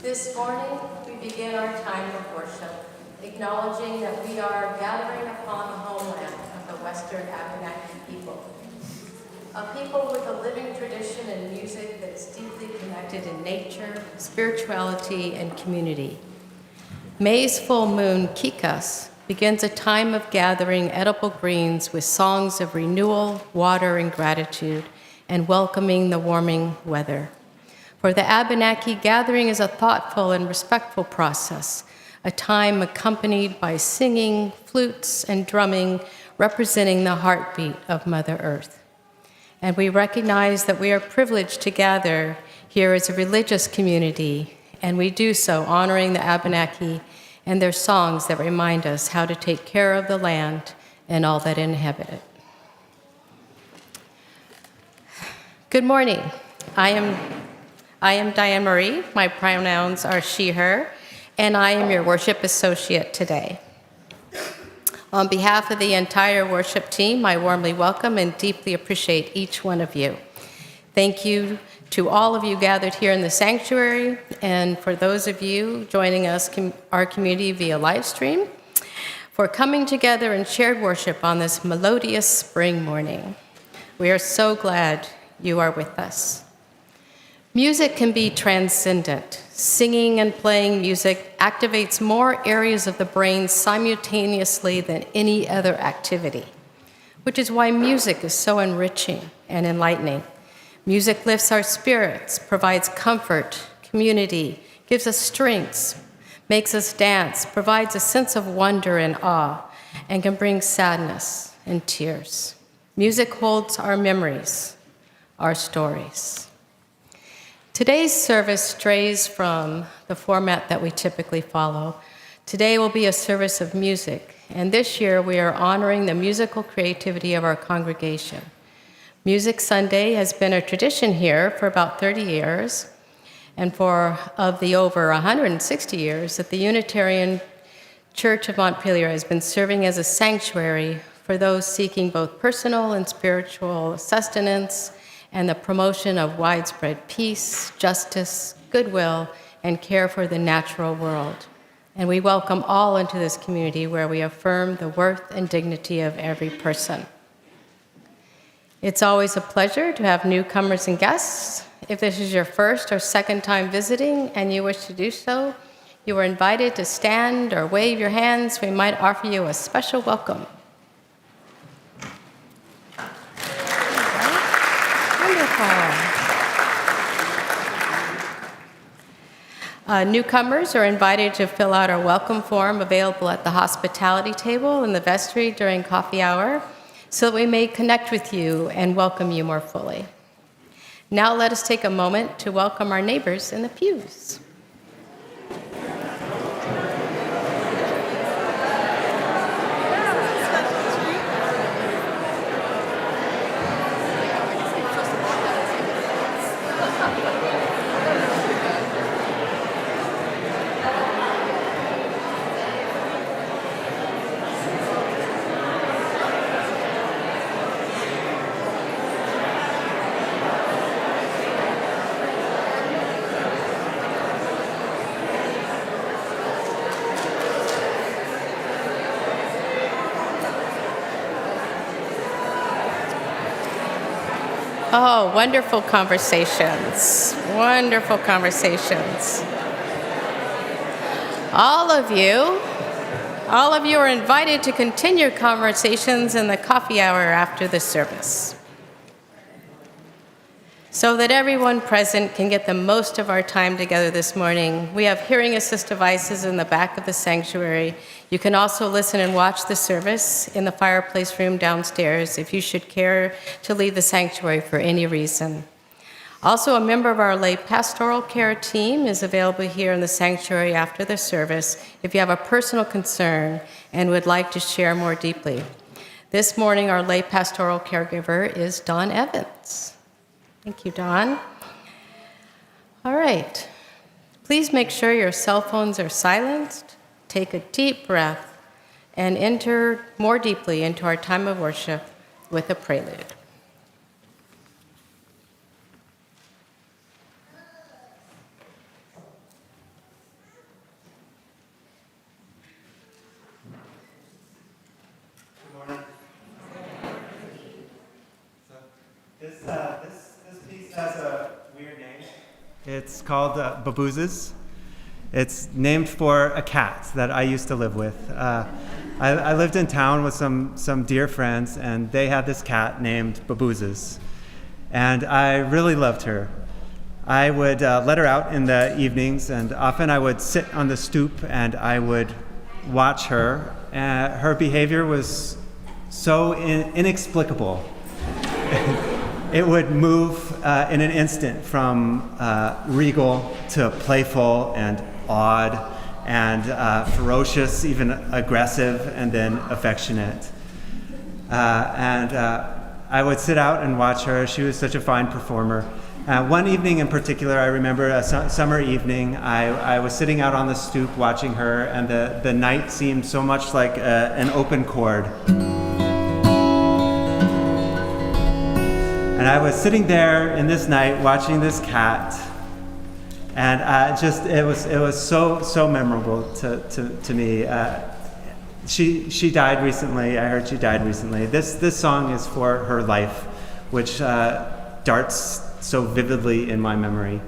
This morning, we begin our time of worship, acknowledging that we are gathering upon the homeland of the Western Abenaki people, a people with a living tradition in music that is deeply connected in nature, spirituality, and community. May's full moon, Kikas, begins a time of gathering edible greens with songs of renewal, water, and gratitude, and welcoming the warming weather. For the Abenaki, gathering is a thoughtful and respectful process, a time accompanied by singing, flutes, and drumming, representing the heartbeat of Mother Earth. And we recognize that we are privileged to gather here as a religious community, and we do so honoring the Abenaki and their songs that remind us how to take care of the land and all that inhabit it. Good morning. I am Diane Marie. My pronouns are she, her, and I am your worship associate today. On behalf of the entire worship team, I warmly welcome and deeply appreciate each one of you. Thank you to all of you gathered here in the sanctuary, and for those of you joining us, our community via live stream, for coming together in shared worship on this melodious spring morning. We are so glad you are with us. Music can be transcendent. Singing and playing music activates more areas of the brain simultaneously than any other activity, which is why music is so enriching and enlightening. Music lifts our spirits, provides comfort, community, gives us strength, makes us dance, provides a sense of wonder and awe, and can bring sadness and tears. Music holds our memories, our stories. Today's service strays from the format that we typically follow. Today will be a service of music, and this year we are honoring the musical creativity of our congregation. Music Sunday has been a tradition here for about 30 years, and of the over 160 years that the Unitarian Church of Montpelier has been serving as a sanctuary for those seeking both personal and spiritual sustenance and the promotion of widespread peace, justice, goodwill, and care for the natural world. And we welcome all into this community where we affirm the worth and dignity of every person. It's always a pleasure to have newcomers and guests. If this is your first or second time visiting and you wish to do so, you are invited to stand or wave your hands. We might offer you a special welcome. Newcomers are invited to fill out our welcome form available at the hospitality table in the vestry during coffee hour so that we may connect with you and welcome you more fully. Now let us take a moment to welcome our neighbors in the pews. Oh, wonderful conversations. Wonderful conversations. All of you are invited to continue conversations in the coffee hour after the service, so that everyone present can get the most of our time together this morning. We have hearing assist devices in the back of the sanctuary. You can also listen and watch the service in the fireplace room downstairs if you should care to leave the sanctuary for any reason. Also, a member of our lay pastoral care team is available here in the sanctuary after the service if you have a personal concern and would like to share more deeply. This morning, our lay pastoral caregiver is Dawn Evans. Thank you, Dawn. All right. Please make sure your cell phones are silenced. Take a deep breath and enter more deeply into our time of worship with a prelude. It's called Baboozes. It's named for a cat that I used to live with. I lived in town with some dear friends, and they had this cat named Baboozes. And I really loved her. I would let her out in the evenings, and often I would sit on the stoop and I would watch her. Her behavior was so inexplicable. It would move in an instant from regal to playful and odd and ferocious, even aggressive, and then affectionate. I would sit out and watch her. She was such a fine performer. One evening in particular, I remember a summer evening, I was sitting out on the stoop watching her, and the night seemed so much like an open chord. And I was sitting there in this night watching this cat, and it was so memorable to me. She died recently. I heard she died recently. This song is for her life, which darts so vividly in my memory.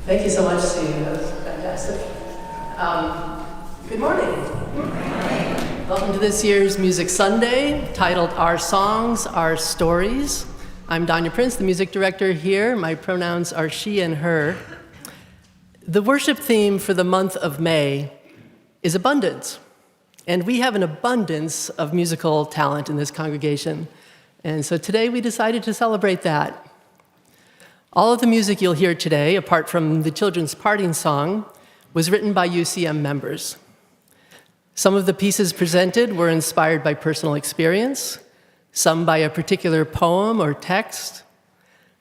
Thank you so much, Steve. That was fantastic. Fantastic. Good morning. Welcome to this year's Music Sunday, titled Our Songs, Our Stories. I'm Donia Prince, the music director here. My pronouns are she and her. The worship theme for the month of May is abundance. And we have an abundance of musical talent in this congregation. And so today we decided to celebrate that. All of the music you'll hear today, apart from the children's parting song, was written by UCM members. Some of the pieces presented were inspired by personal experience, some by a particular poem or text,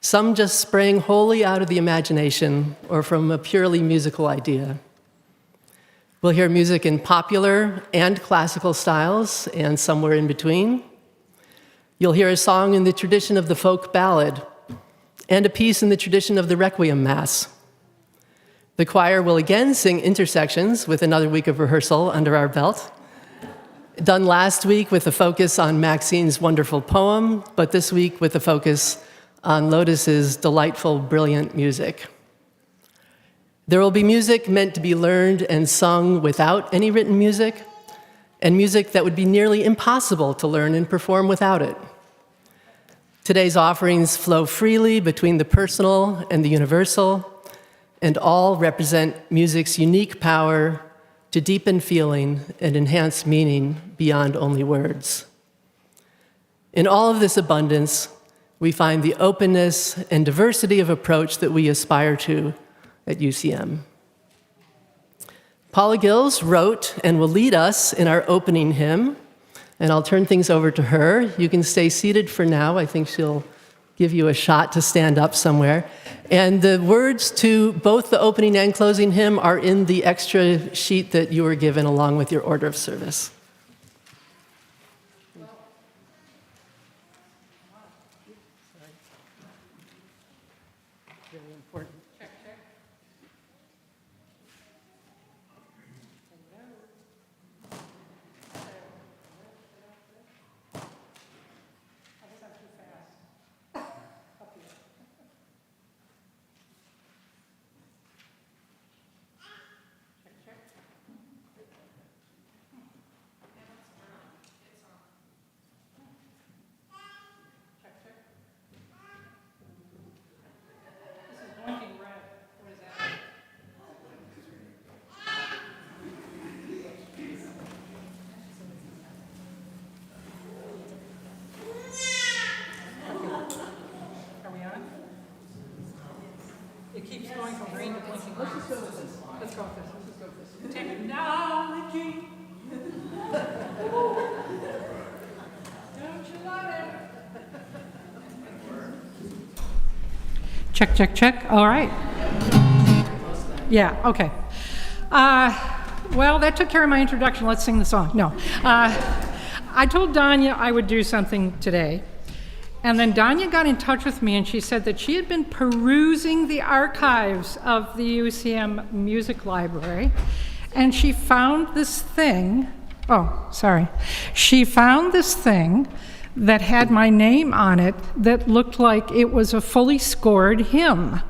some just sprang wholly out of the imagination or from a purely musical idea. We'll hear music in popular and classical styles and somewhere in between. You'll hear a song in the tradition of the folk ballad and a piece in the tradition of the Requiem Mass. The choir will again sing intersections with another week of rehearsal under our belt. Done last week with a focus on Maxine's wonderful poem, but this week with a focus on Lotus's delightful, brilliant music. There will be music meant to be learned and sung without any written music, and music that would be nearly impossible to learn and perform without it. Today's offerings flow freely between the personal and the universal, and all represent music's unique power to deepen feeling and enhance meaning beyond only words. In all of this abundance, we find the openness and diversity of approach that we aspire to at UCM. Paula Gills wrote and will lead us in our opening hymn, and I'll turn things over to her. You can stay seated for now. I think she'll give you a shot to stand up somewhere. And the words to both the opening and closing hymn are in the extra sheet that you were given along with your order of service. Very important. It keeps going from green to blinking green. Let's go with this. Let's go with this. Technology. Don't you love it? Check, check, check. All right. Yeah, okay. Well, that took care of my introduction. Let's sing the song. No. I told Donia I would do something today. And then Donia got in touch with me and she said that she had been perusing the archives of the UCM Music Library and she found this thing, she found this thing that had my name on it that looked like it was a fully scored hymn.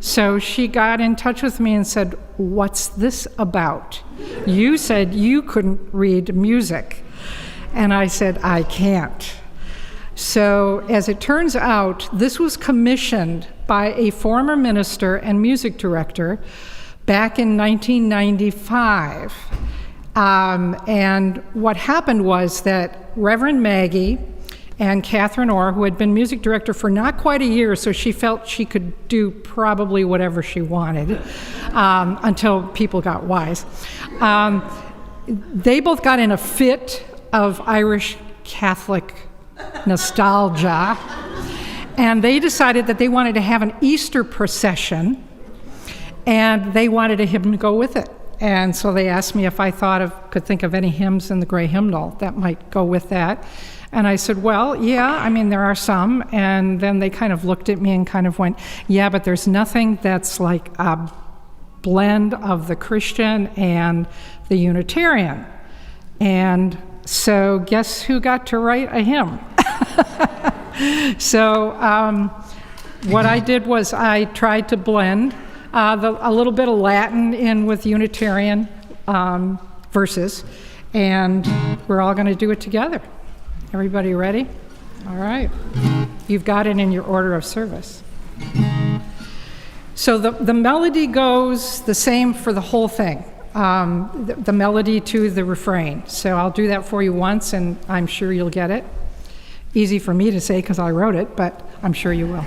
So she got in touch with me and said, "What's this about? You said you couldn't read music." And I said, "I can't." So as it turns out, this was commissioned by a former minister and music director back in 1995. And what happened was that Reverend Maggie and Catherine Orr, who had been music director for not quite a year, so she felt she could do probably whatever she wanted until people got wise. They both got in a fit of Irish Catholic nostalgia, and they decided that they wanted to have an Easter procession, and they wanted a hymn to go with it. And so they asked me if I could think of any hymns in the Gray Hymnal that might go with that. And I said, well, yeah, I mean, there are some. And then they kind of looked at me and kind of went, yeah, but there's nothing that's like a blend of the Christian and the Unitarian. And so guess who got to write a hymn? So what I did was I tried to blend a little bit of Latin in with Unitarian verses, and we're all going to do it together. Everybody ready? All right. You've got it in your order of service. So the melody goes the same for the whole thing, the melody to the refrain. So I'll do that for you once, and I'm sure you'll get it. Easy for me to say because I wrote it, but I'm sure you will.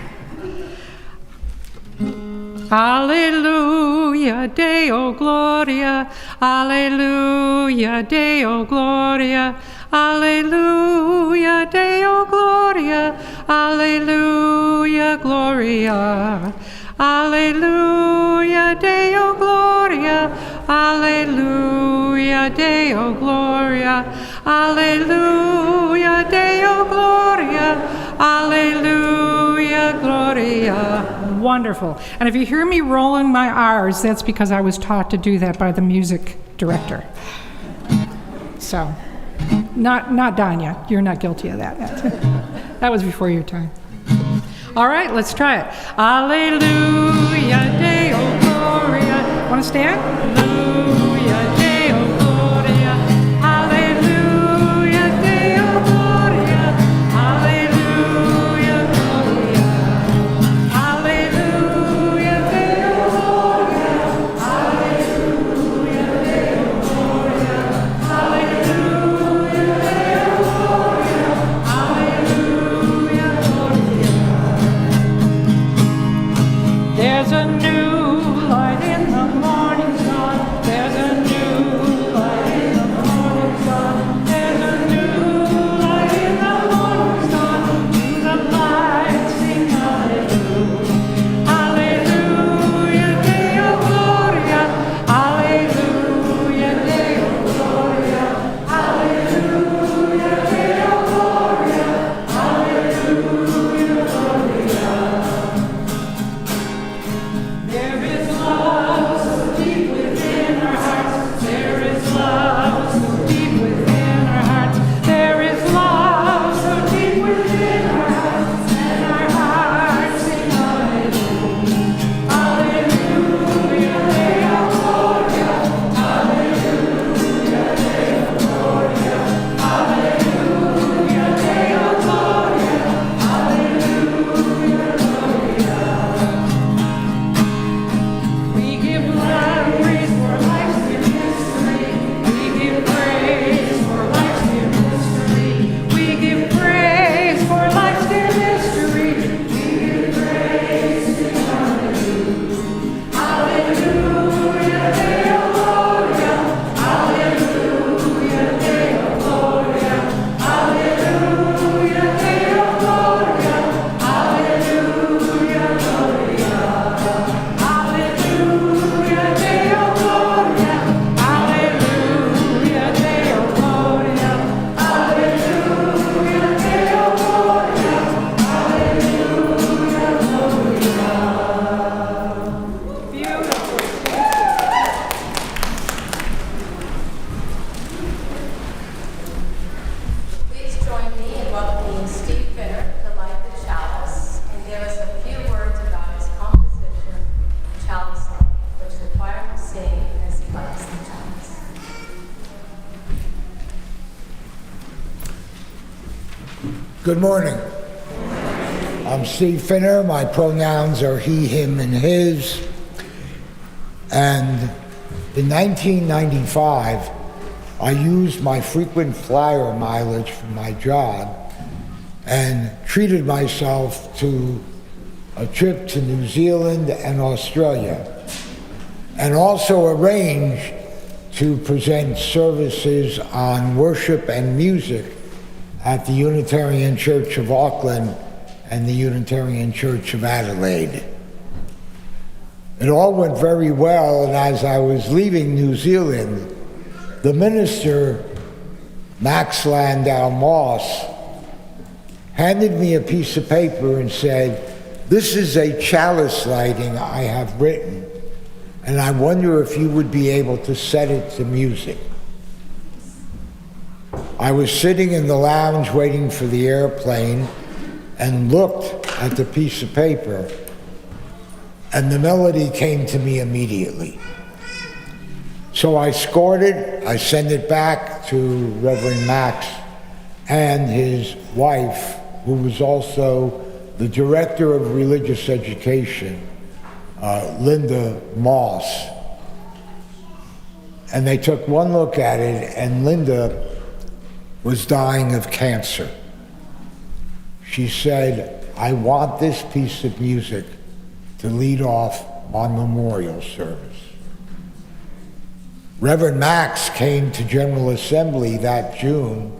Alleluia, Deo Gloria, Alleluia, Deo Gloria, Alleluia, Deo Gloria, Alleluia, Gloria, Alleluia, Deo Gloria, Alleluia, Deo Gloria, Alleluia, Deo Gloria, Alleluia, Gloria. Wonderful. And if you hear me rolling my R's, that's because I was taught to do that by the music director. So, not Donia. You're not guilty of that. That was before your time. All right, let's try it. Alleluia, Deo Gloria. Want to stand? Alleluia, Deo Gloria. Alleluia, Deo Gloria. Alleluia, Gloria. Alleluia, Deo Gloria. Alleluia, Deo Gloria. Alleluia, Deo Gloria. Alleluia, Gloria. There's a new light in the morning sun. There's a new light in the morning sun. There's a new light in the morning sun. To the light sing hallelujah. Hallelujah, Deo Gloria. Hallelujah, Deo Gloria. Hallelujah, Deo Gloria. Hallelujah, Gloria. There is love so deep within our hearts. There is love so deep within our hearts. There is love so deep within our hearts. And our hearts sing hallelujah. Hallelujah, Deo Gloria. Hallelujah, Deo Gloria. Hallelujah, Deo Gloria. Hallelujah, Gloria. We give praise for life's dear mystery. We give praise for life's dear mystery. We give praise for life's dear mystery. We give praise to hallelujah. Hallelujah, Deo Gloria. Hallelujah, Deo Gloria. Hallelujah, Deo Gloria. Hallelujah, Gloria. Hallelujah, Deo Gloria. Hallelujah, Deo Gloria. Hallelujah, Deo Gloria. Hallelujah, Gloria. Beautiful. Please join me in welcoming Steve Finner to light the chalice and give us a few words about his composition, Chalice Light, which the choir will sing as he lights the chalice. Good morning. I'm Steve Finner. My pronouns are he, him, and his. And in 1995, I used my frequent flyer mileage from my job and treated myself to a trip to New Zealand and Australia, and also arranged to present services on worship and music at the Unitarian Church of Auckland and the Unitarian Church of Adelaide. It all went very well, and as I was leaving New Zealand, the minister, Max Landau Moss, handed me a piece of paper and said, "This is a chalice lighting I have written, and I wonder if you would be able to set it to music." I was sitting in the lounge waiting for the airplane and looked at the piece of paper, and the melody came to me immediately. So I scored it, I sent it back to Reverend Max and his wife, who was also the director of religious education, Linda Moss. And they took one look at it, and Linda was dying of cancer. She said, "I want this piece of music to lead off my memorial service." Reverend Max came to General Assembly that June,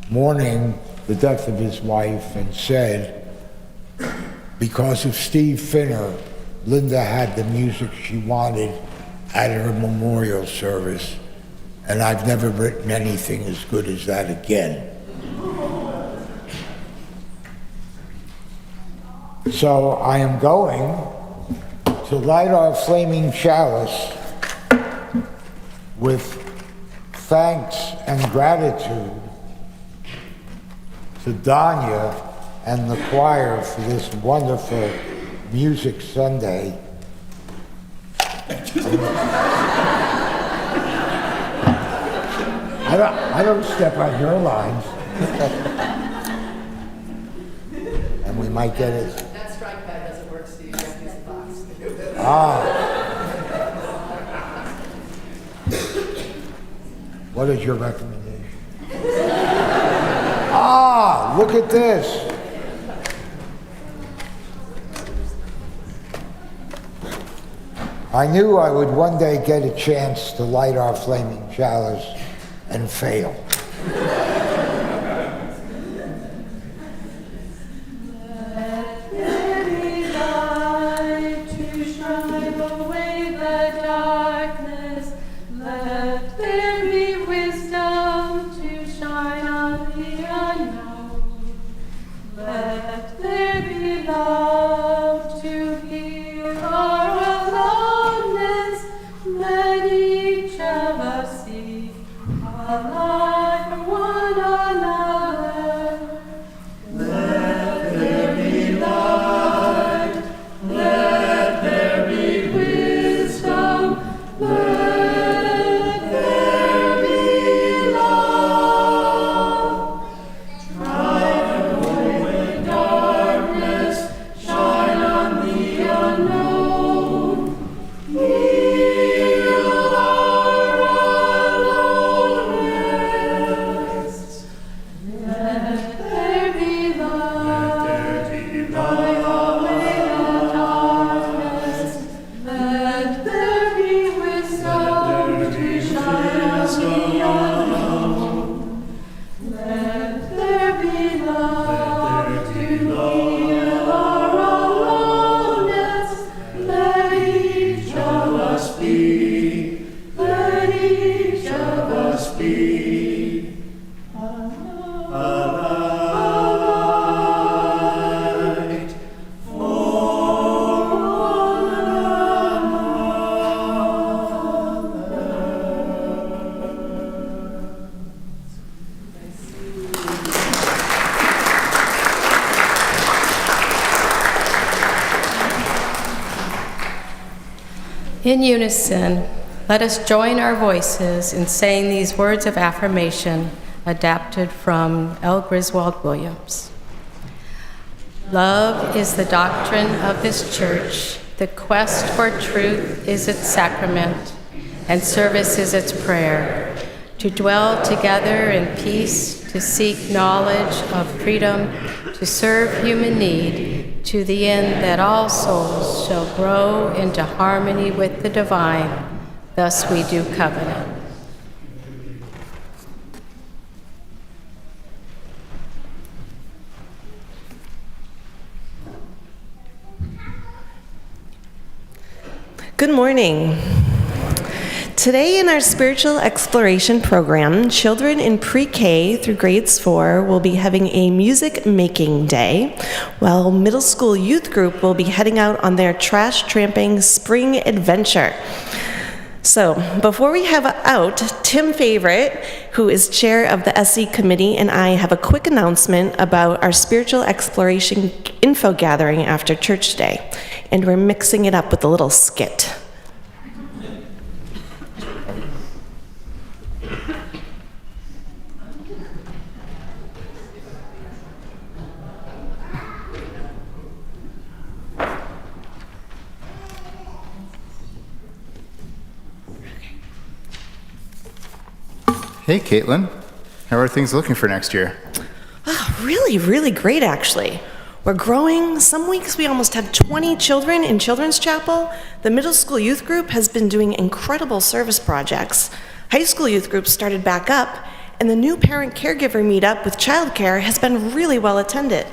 mourning the death of his wife, and said, because of Steve Finner, Linda had the music she wanted at her memorial service, and I've never written anything as good as that again. So I am going to light our flaming chalice with thanks and gratitude to Donia and the choir for this wonderful Music Sunday. I don't step on your lines. And we might get it. That strike pad doesn't work, Steve. You have to use the box. What is your recommendation? Look at this. I knew I would one day get a chance to light our flaming chalice and fail. In unison, let us join our voices in saying these words of affirmation adapted from L. Griswold Williams. Love is the doctrine of this church. The quest for truth is its sacrament, and service is its prayer. To dwell together in peace, to seek knowledge of freedom, to serve human need, to the end that all souls shall grow into harmony with the divine. Thus we do covenant. Good morning. Today in our spiritual exploration program, children in pre-K through grades 4 will be having a music making day, while middle school youth group will be heading out on their trash tramping spring adventure. So, before we have out, Tim Favorite, who is chair of the SE committee, and I have a quick announcement about our spiritual exploration info gathering after church today. And we're mixing it up with a little skit. Hey, Caitlin. How are things looking for next year? Really, really great, actually. We're growing. Some weeks we almost have 20 children in Children's Chapel. The middle school youth group has been doing incredible service projects. High school youth group started back up, and the new parent-caregiver meetup with childcare has been really well attended.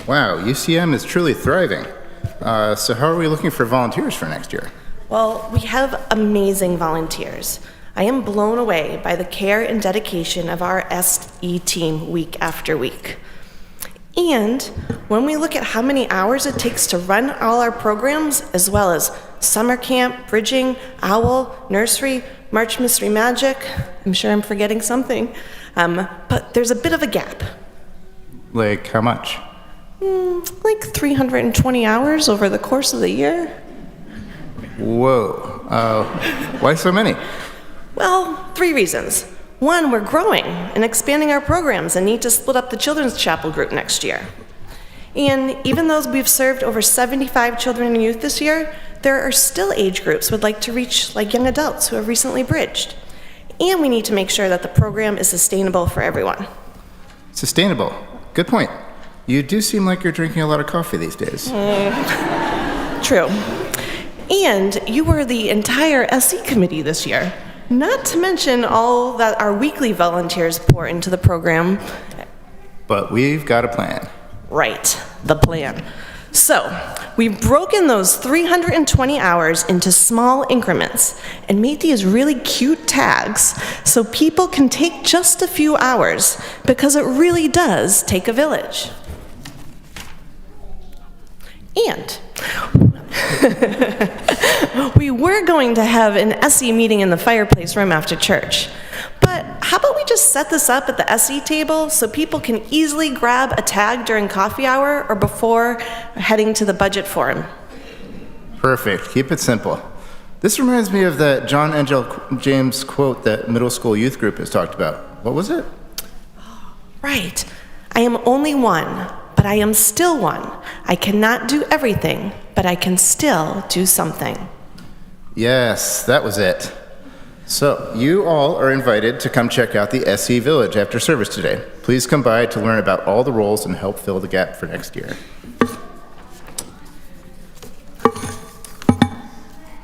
Wow, UCM is truly thriving. So how are we looking for volunteers for next year? Well, we have amazing volunteers. I am blown away by the care and dedication of our SE team week after week. And when we look at how many hours it takes to run all our programs, as well as summer camp, bridging, OWL, nursery, March Mystery Magic, I'm sure I'm forgetting something, but there's a bit of a gap. Like how much? Like 320 hours over the course of the year. Whoa. Why so many? Well, 3 reasons. 1, we're growing and expanding our programs and need to split up the Children's Chapel group next year. And even though we've served over 75 children and youth this year, there are still age groups we'd like to reach, like young adults who have recently bridged. And we need to make sure that the program is sustainable for everyone. Sustainable. Good point. You do seem like you're drinking a lot of coffee these days. True. And you were the entire SE committee this year. Not to mention all that our weekly volunteers pour into the program. But we've got a plan. Right, the plan. So, we've broken those 320 hours into small increments and made these really cute tags so people can take just a few hours, because it really does take a village. And we were going to have an SE meeting in the fireplace room after church. But how about we just set this up at the SE table so people can easily grab a tag during coffee hour or before heading to the budget forum? Perfect. Keep it simple. This reminds me of that John Angel James quote that middle school youth group has talked about. What was it? Right. I am only one, but I am still one. I cannot do everything, but I can still do something. Yes, that was it. So, you all are invited to come check out the SE Village after service today. Please come by to learn about all the roles and help fill the gap for next year.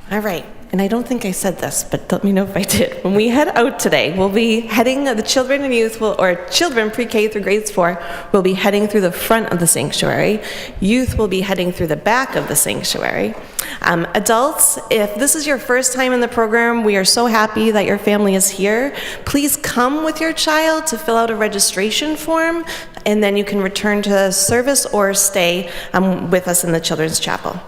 All right, and I don't think I said this, but let me know if I did. When we head out today, we'll be heading, the children and youth, or children pre-K through grades 4, will be heading through the front of the sanctuary. Youth will be heading through the back of the sanctuary. Adults, if this is your first time in the program, we are so happy that your family is here. Please come with your child to fill out a registration form, and then you can return to service or stay with us in the Children's Chapel.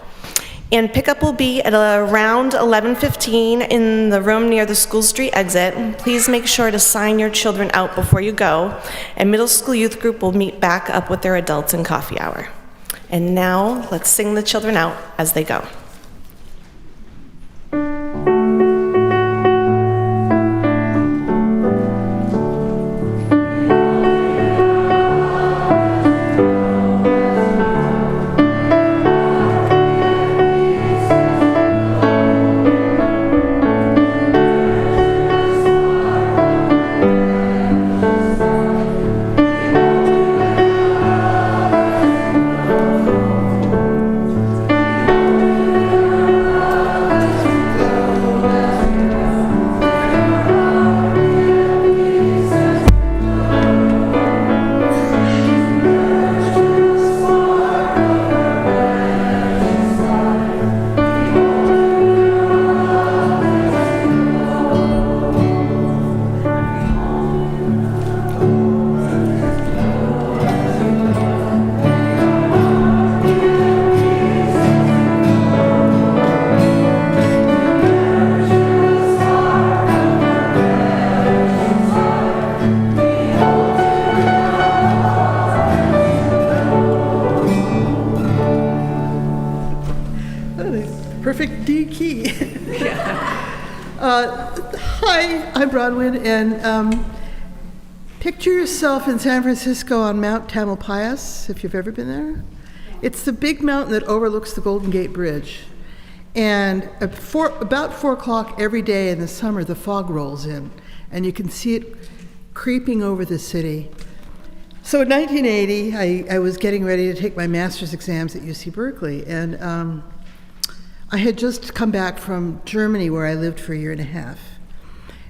And pickup will be at around 11:15 in the room near the School Street exit. Please make sure to sign your children out before you go. And middle school youth group will meet back up with their adults in coffee hour. And now, let's sing the children out as they go. perfect D key. Hi, I'm Bronwyn, and picture yourself in San Francisco on Mount Tamalpais, if you've ever been there. It's the big mountain that overlooks the Golden Gate Bridge. And about 4 o'clock every day in the summer, the fog rolls in, and you can see it creeping over the city. So in 1980, I was getting ready to take my master's exams at UC Berkeley, and I had just come back from Germany, where I lived for a year and a half.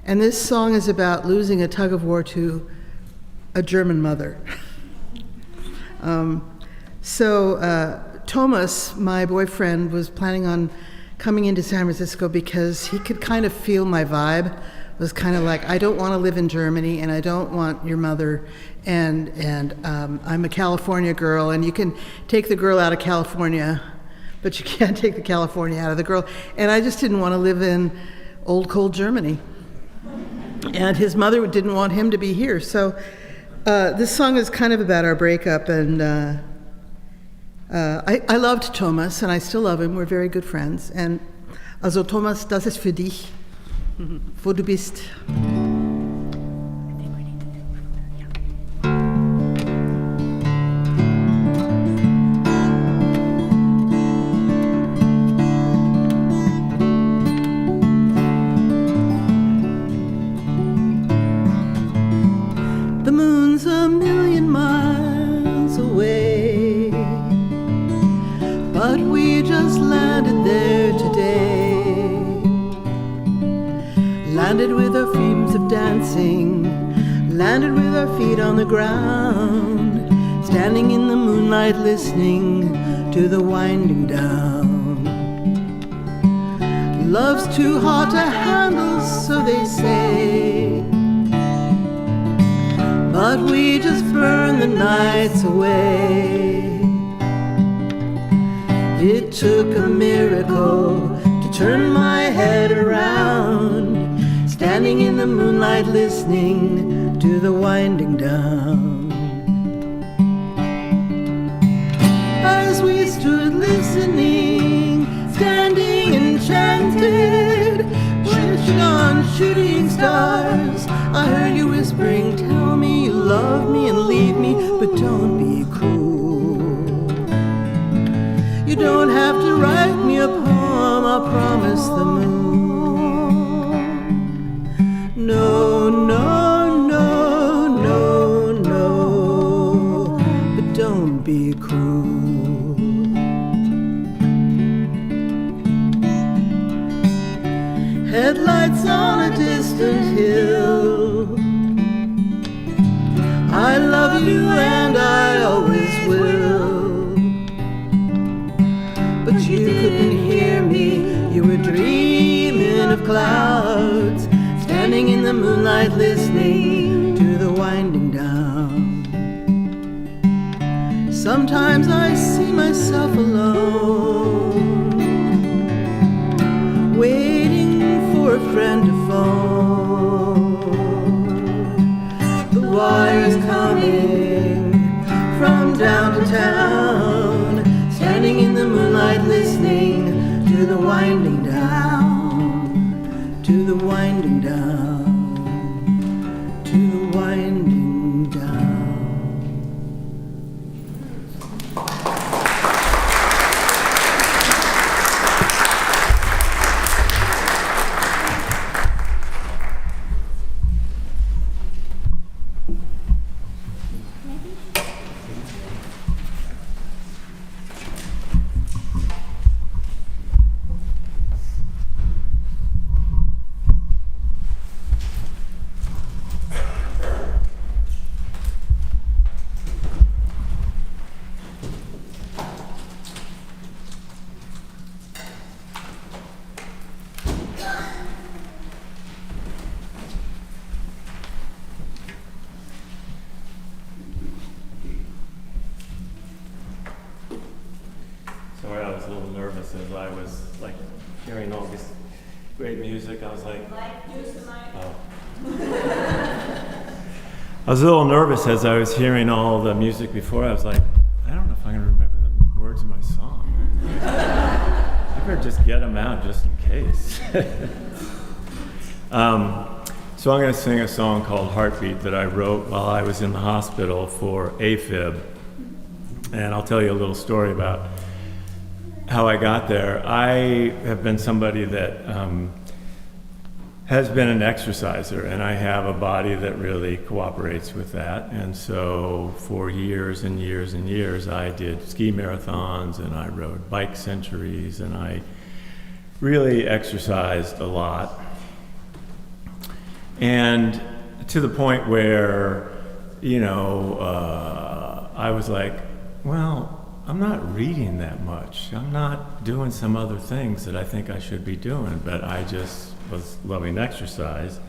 And this song is about losing a tug of war to a German mother. Thomas, my boyfriend, was planning on coming into San Francisco because he could kind of feel my vibe. It was kind of like, I don't want to live in Germany, and I don't want your mother, and I'm a California girl, and you can take the girl out of California, but you can't take the California out of the girl. And I just didn't want to live in old, cold Germany. And his mother didn't want him to be here. So this song is kind of about our breakup, and I loved Thomas, and I still love him. We're very good friends. And also Thomas, das ist für dich, wo du bist. The moon's a million miles away, but we just landed there today. Landed with our feet of dancing, landed with our feet on the ground, standing in the moonlight listening to the winding down. Love's too hot to handle, so they say, but we just burn the nights away. It took a miracle to turn my head around, standing in the moonlight listening to the winding down. As we stood listening, standing enchanted, switching on shooting stars, I heard you whispering, tell me you love me and leave me, but don't be cruel. You don't have to write me a poem, I'll promise the moon. No, no, no, no, no, but don't be cruel. Headlights on a distant hill, I love you and I always will. But you couldn't hear me, you were dreaming of clouds, standing in the moonlight listening to the winding down. Sometimes I see myself alone, waiting for a friend to phone. The wire's coming from downtown, standing in the moonlight listening to the winding down, to the winding down, to the winding down. Sorry, I was a little nervous as I was like hearing all this great music. I was like, oh. I was a little nervous as I was hearing all the music before. I was like, I don't know if I'm going to remember the words of my song. I better just get them out just in case. So I'm going to sing a song called Heartbeat that I wrote while I was in the hospital for AFib. And I'll tell you a little story about how I got there. I have been somebody that has been an exerciser, and I have a body that really cooperates with that. And so for years and years and years, I did ski marathons, and I rode bike centuries, and I really exercised a lot. And to the point where, I was like, well, I'm not reading that much. I'm not doing some other things that I think I should be doing, but I just was loving exercise.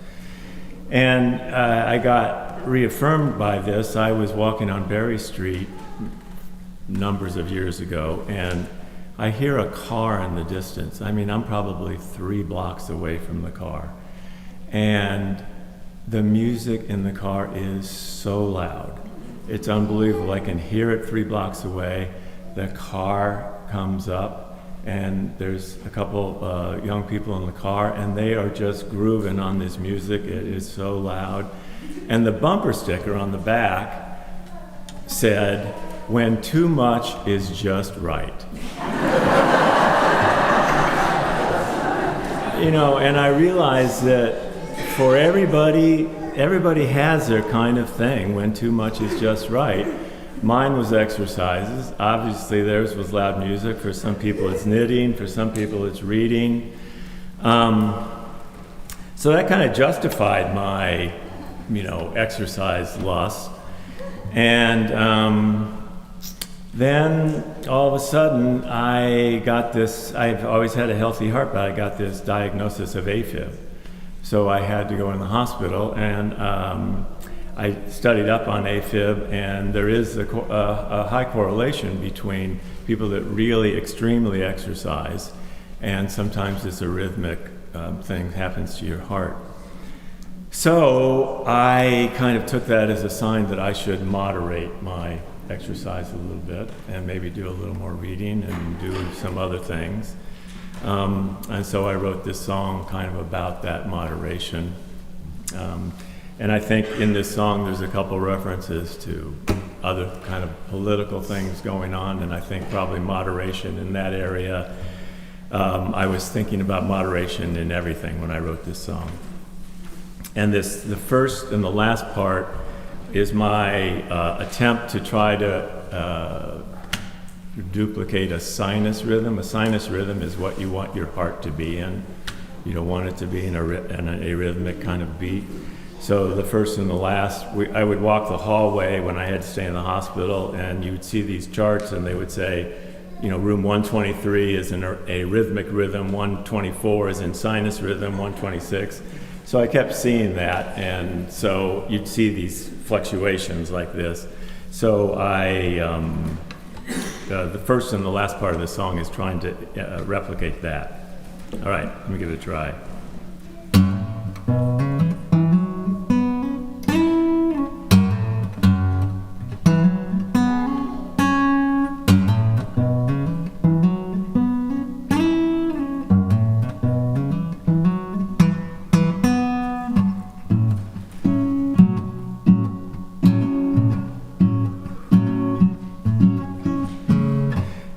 And I got reaffirmed by this. I was walking on Berry Street numbers of years ago, and I hear a car in the distance. I mean, I'm probably 3 blocks away from the car. And the music in the car is so loud. It's unbelievable. I can hear it 3 blocks away. The car comes up, and there's a couple young people in the car, and they are just grooving on this music. It is so loud. And the bumper sticker on the back said, "When too much is just right." And I realized that for everybody has their kind of thing when too much is just right. Mine was exercises. Obviously, theirs was loud music. For some people, it's knitting. For some people, it's reading. So that kind of justified my, exercise lust. And then all of a sudden, I got this. I've always had a healthy heart, but I got this diagnosis of AFib. So I had to go in the hospital, and I studied up on AFib, and there is a high correlation between people that really extremely exercise, and sometimes this arrhythmic thing happens to your heart. So I kind of took that as a sign that I should moderate my exercise a little bit, and maybe do a little more reading and do some other things. And so I wrote this song kind of about that moderation. And I think in this song there's a couple references to other kind of political things going on, and I think probably moderation in that area. I was thinking about moderation in everything when I wrote this song. And the first and the last part is my attempt to try to duplicate a sinus rhythm. A sinus rhythm is what you want your heart to be in. You don't want it to be in an arrhythmic kind of beat. So the first and the last, I would walk the hallway when I had to stay in the hospital, and you would see these charts, and they would say, room 123 is in a rhythmic rhythm, 124 is in sinus rhythm, 126. So I kept seeing that, and so you'd see these fluctuations like this. So the first and the last part of the song is trying to replicate that. All right, let me give it a try.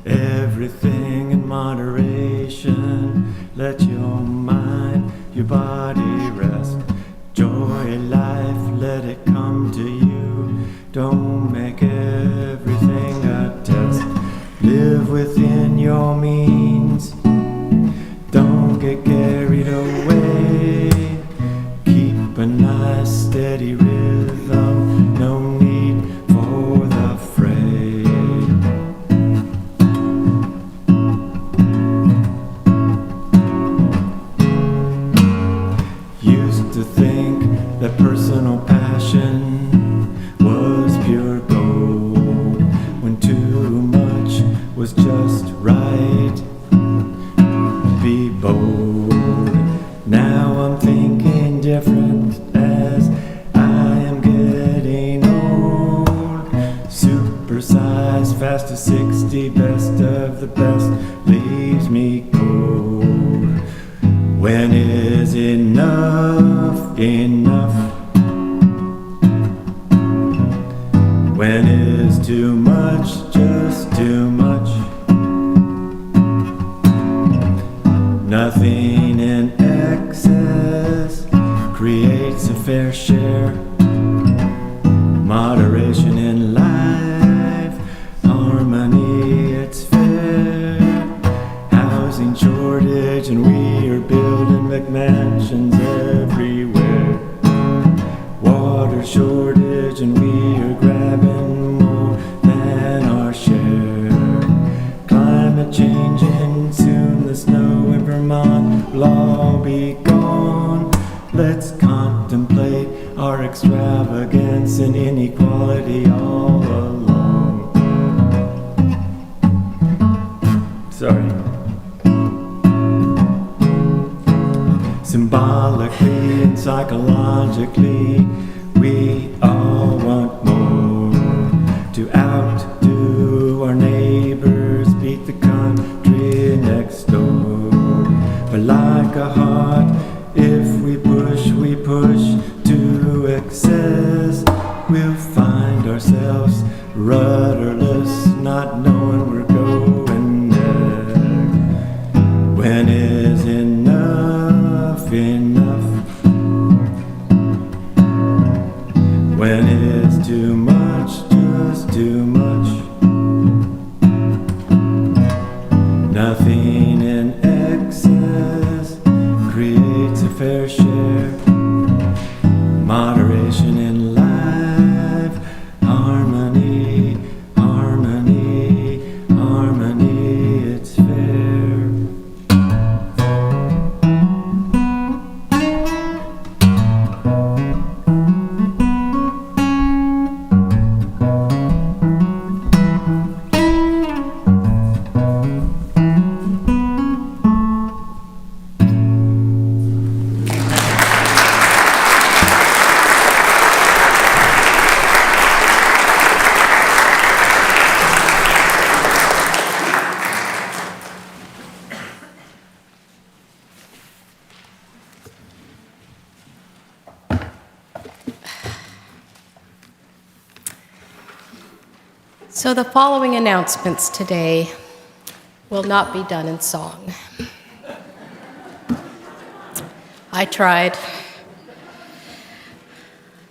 Everything in moderation, let your mind, your body rest. Joy in life, let it come to you. Don't make everything a test. Live within your means. Don't get carried away. Keep a nice steady rhythm. No need for the fray. To think that personal passion was pure gold, when too much was just right. Be bold. Now I'm thinking different as I am getting old. Supersize, fast to 60, best of the best leaves me cold. When is enough enough? When is too much just too much? Nothing in excess creates a fair share. Moderation in life, harmony, it's fair. Housing shortage and we are building McMansions everywhere. Water shortage and we are grabbing more than our share. Climate changing, soon the snow in Vermont will all be gone. Let's contemplate our extravagance and inequality all along. Sorry. Symbolically and psychologically, we all want more. To outdo our neighbors, beat the country next door. But like a heart, if we push to excess, we'll find ourselves rudderless, not knowing we're going there. When is enough enough? When is too much just too much? Nothing in excess creates a fair share. Moderation in life, harmony, harmony, harmony, it's fair. So the following announcements today will not be done in song. I tried.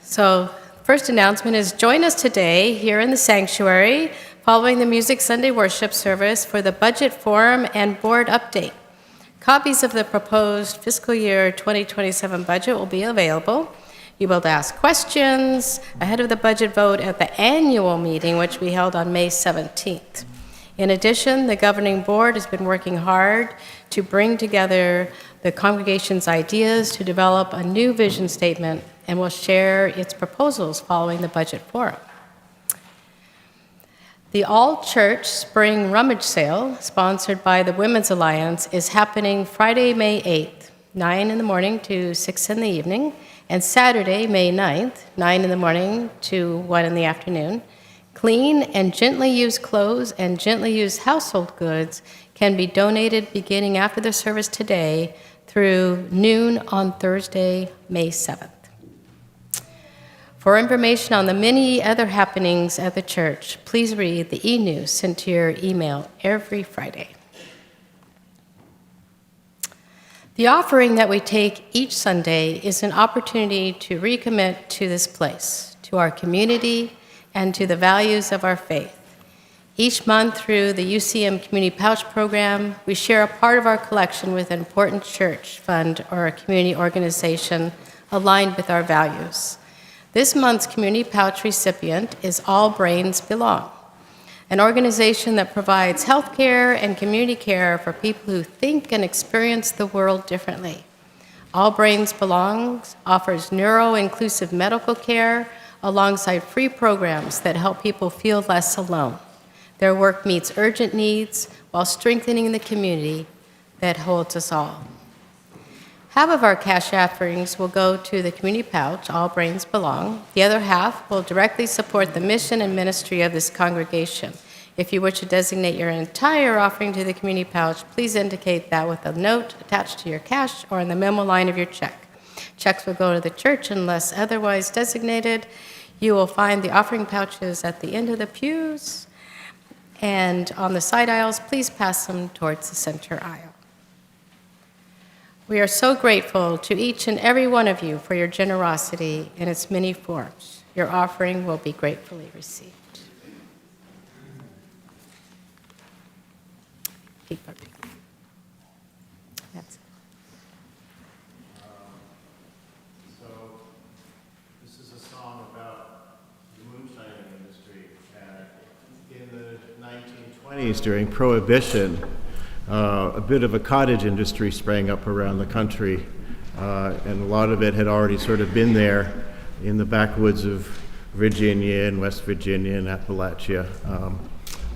So first announcement is join us today here in the sanctuary following the Music Sunday worship service for the budget forum and board update. Copies of the proposed fiscal year 2027 budget will be available. You'll be able to ask questions ahead of the budget vote at the annual meeting, which we held on May 17th. In addition, the governing board has been working hard to bring together the congregation's ideas to develop a new vision statement and will share its proposals following the budget forum. The all-church spring rummage sale, sponsored by the Women's Alliance, is happening Friday, May 8th, 9 in the morning to 6 in the evening, and Saturday, May 9th, 9 in the morning to 1 in the afternoon. Clean and gently used clothes and gently used household goods can be donated beginning after the service today through noon on Thursday, May 7th. For information on the many other happenings at the church, please read the e-news sent to your email every Friday. The offering that we take each Sunday is an opportunity to recommit to this place, to our community, and to the values of our faith. Each month through the UCM Community Pouch Program, we share a part of our collection with an important church, fund, or a community organization aligned with our values. This month's Community Pouch recipient is All Brains Belong, an organization that provides health care and community care for people who think and experience the world differently. All Brains Belongs offers neuro-inclusive medical care alongside free programs that help people feel less alone. Their work meets urgent needs while strengthening the community that holds us all. Half of our cash offerings will go to the community pouch, All Brains Belong. The other half will directly support the mission and ministry of this congregation, If you wish to designate your entire offering to the community pouch, please indicate that with a note attached to your cash or in the memo line of your check. Checks will go to the church unless otherwise designated. You will find the offering pouches at the end of the pews and on the side aisles. Please pass them towards the center aisle. We are so grateful to each and every one of you for your generosity in its many forms. Your offering will be gratefully received. Keep up. That's it. So this is a song about the moonshining industry. In the 1920s, during Prohibition, a bit of a cottage industry sprang up around the country, and a lot of it had already sort of been there in the backwoods of Virginia and West Virginia and Appalachia.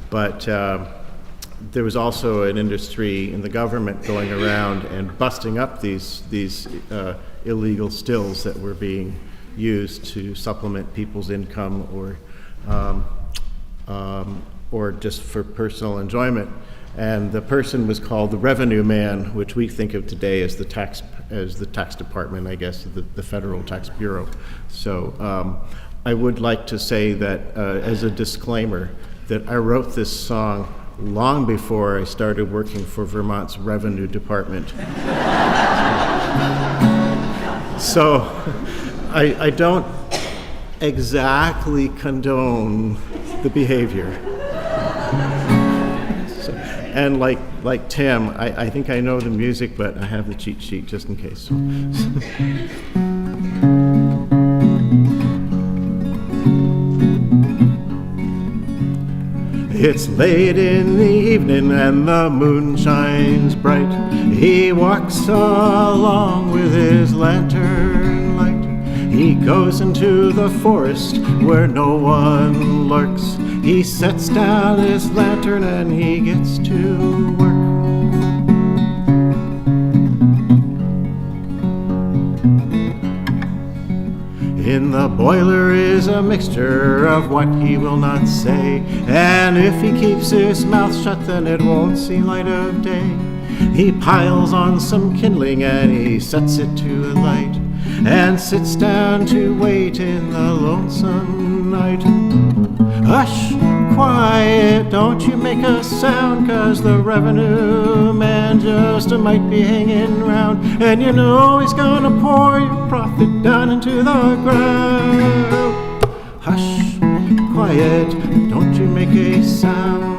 But there was also an industry in the government going around and busting up these illegal stills that were being used to supplement people's income or just for personal enjoyment. And the person was called the revenue man, which we think of today as the tax department, I guess, the Federal Tax Bureau. So I would like to say that as a disclaimer, that I wrote this song long before I started working for Vermont's Revenue Department. So I don't exactly condone the behavior. So, and like Tim, I think I know the music, but I have the cheat sheet just in case. It's late in the evening and the moon shines bright. He walks along with his lantern light. He goes into the forest where no one lurks. He sets down his lantern and he gets to work. In the boiler is a mixture of what he will not say, and if he keeps his mouth shut, then it won't see light of day. He piles on some kindling and he sets it to light, and sits down to wait in the lonesome night. Hush, quiet, don't you make a sound, 'cause the revenue man just might be hanging round, and you know he's gonna pour your profit down into the ground. Hush, quiet, don't you make a sound.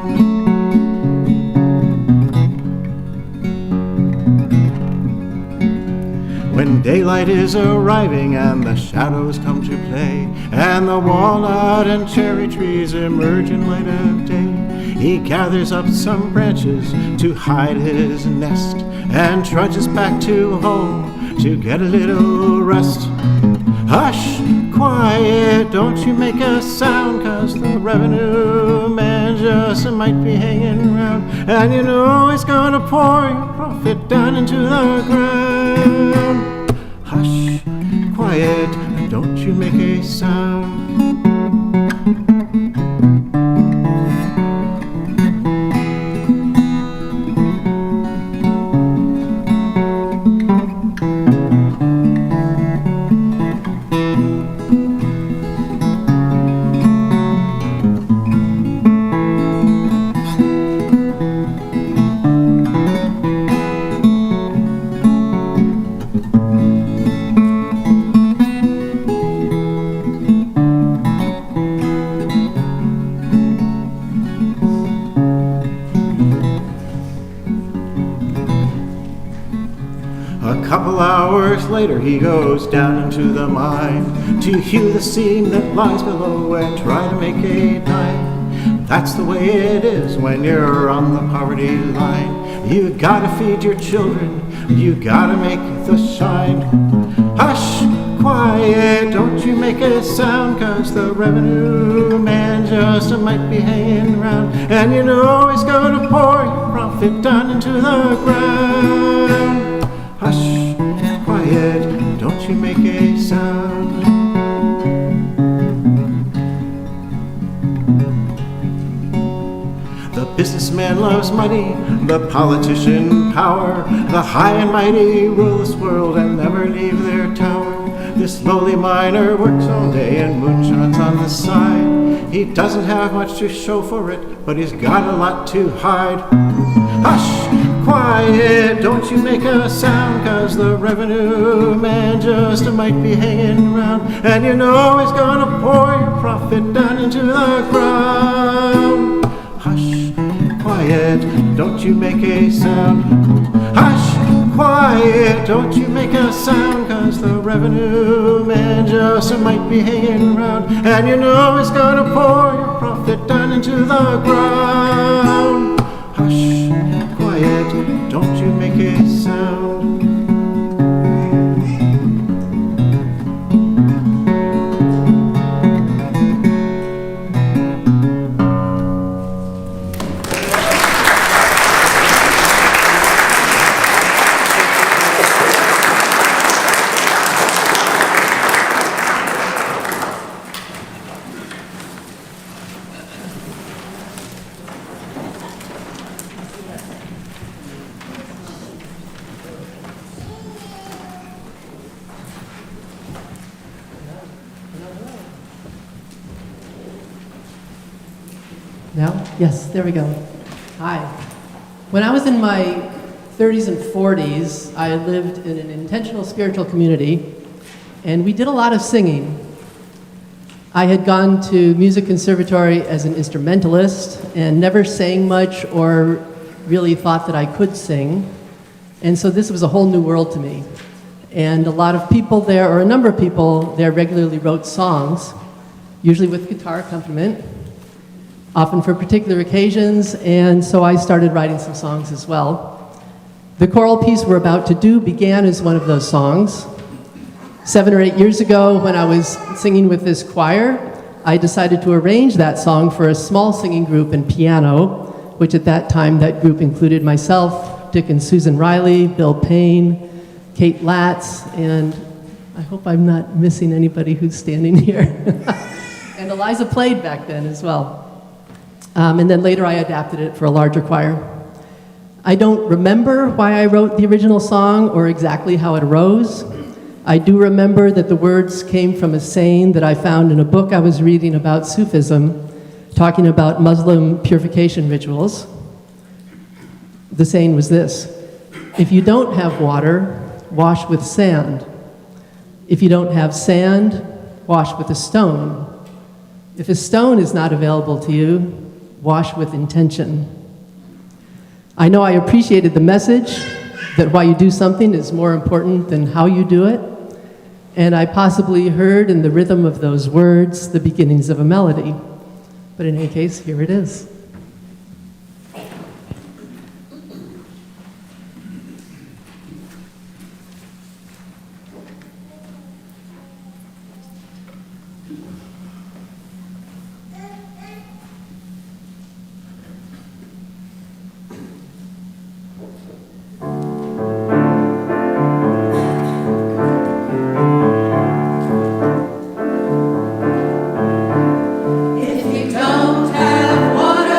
When daylight is arriving and the shadows come to play, and the walnut and cherry trees emerge in light of day, he gathers up some branches to hide his nest, and trudges back to home to get a little rest. Hush, quiet, don't you make a sound, 'cause the revenue man just might be hanging around, and you know he's gonna pour your profit down into the ground. Hush, quiet, don't you make a sound. Couple hours later he goes down into the mine to hew the seam that lies below and try to make a dime. That's the way it is when you're on the poverty line. You gotta feed your children, you gotta make the shine. Hush, quiet, don't you make a sound, 'cause the revenue man just might be hanging around, and you know he's gonna pour your profit down into the ground. Hush, quiet, don't you make a sound. is money, the politician power. The high and mighty rule this world and never leave their tower. This lowly miner works all day and moonshots on the side. He doesn't have much to show for it, but he's got a lot to hide. Hush, quiet, don't you make a sound, 'cause the revenue man just might be hanging around. And you know he's gonna pour your profit down into the ground. Hush, quiet, don't you make a sound. Hush, quiet, don't you make a sound, 'cause the revenue man just might be hanging around. And you know he's gonna pour your profit down into the ground. Hush, quiet, don't you make a sound. Now? Yes, there we go. Hi. When I was in my 30s and 40s, I lived in an intentional spiritual community, and we did a lot of singing. I had gone to music conservatory as an instrumentalist and never sang much or really thought that I could sing. And so this was a whole new world to me. And a lot of people there, or a number of people there, regularly wrote songs, usually with guitar accompaniment, often for particular occasions, and so I started writing some songs as well. The choral piece we're about to do began as one of those songs. 7 or 8 years ago, when I was singing with this choir, I decided to arrange that song for a small singing group and piano, which at that time, that group included myself, Dick and Susan Riley, Bill Payne, Kate Latz, and I hope I'm not missing anybody who's standing here. And Eliza played back then as well. And then later I adapted it for a larger choir. I don't remember why I wrote the original song or exactly how it arose. I do remember that the words came from a saying that I found in a book I was reading about Sufism, talking about Muslim purification rituals. The saying was this: if you don't have water, wash with sand. If you don't have sand, wash with a stone. If a stone is not available to you, wash with intention. I know I appreciated the message that why you do something is more important than how you do it, and I possibly heard in the rhythm of those words the beginnings of a melody. But in any case, here it is. If you don't have water,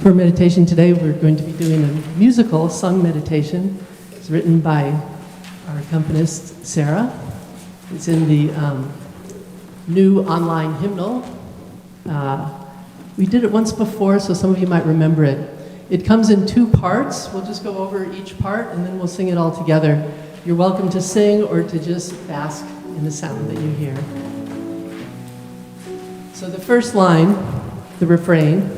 For meditation today, we're going to be doing a musical sung meditation. It's written by our accompanist, Sarah. It's in the new online hymnal. We did it once before, so some of you might remember it. It comes in 2 parts. We'll just go over each part, and then we'll sing it all together. You're welcome to sing or to just bask in the sound that you hear. So the first line, the refrain,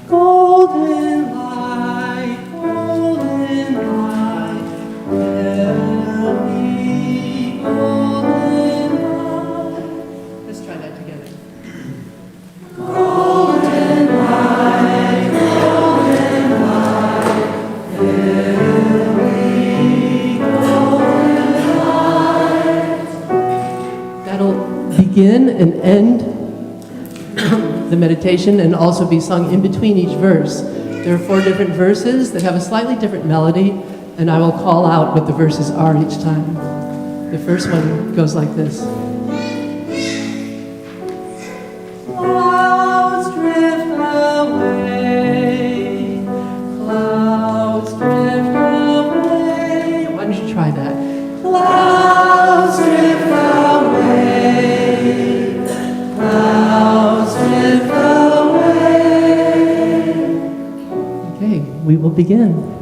golden light, golden light, tell me, golden light. Let's try that together. Golden light, golden light, tell me, golden light. That'll begin and end the meditation and also be sung in between each verse. There are 4 different verses that have a slightly different melody, and I will call out what the verses are each time. The first one goes like this. Clouds drift away, clouds drift away. Why don't you try that? Clouds drift away, clouds drift away. Okay, we will begin.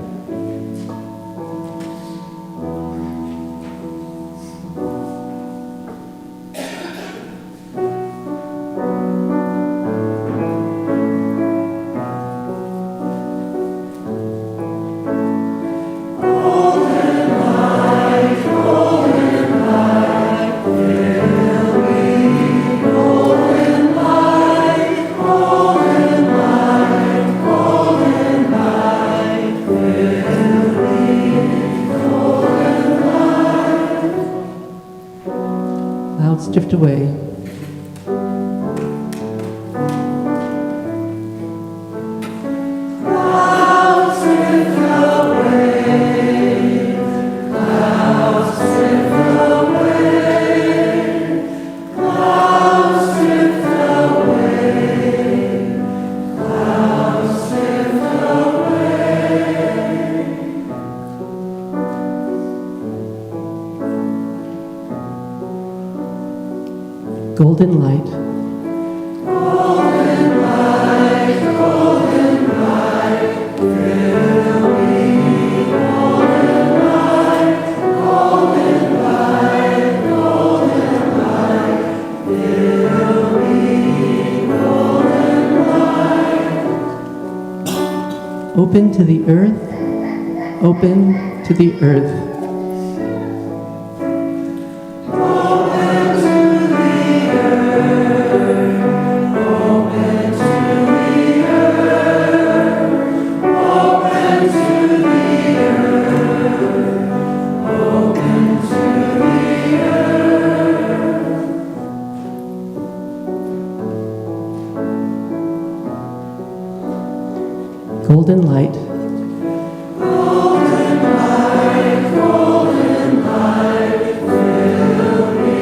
Clouds drift away. Clouds drift away. Clouds drift away. Clouds drift away. Clouds drift away. Golden light. Golden light, golden light, fill me. Golden light, golden light, golden light, fill me. Golden light. Open to the earth, open to the earth. Golden light. Golden light, golden light, fill me.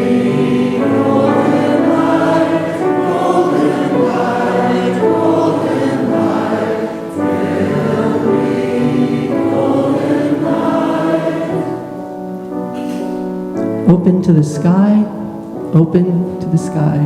Golden light, golden light, golden light, fill me. Golden light. Open to the sky, open to the sky.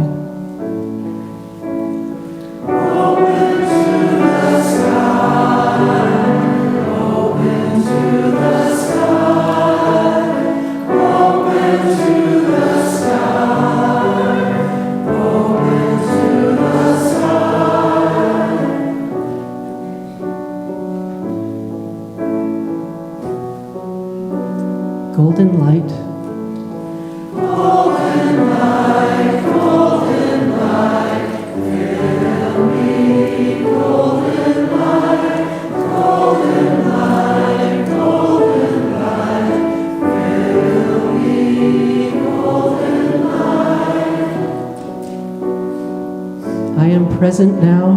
Golden light. Golden light, golden light, fill me. Golden light, golden light, golden light, fill me. Golden light. I am present now.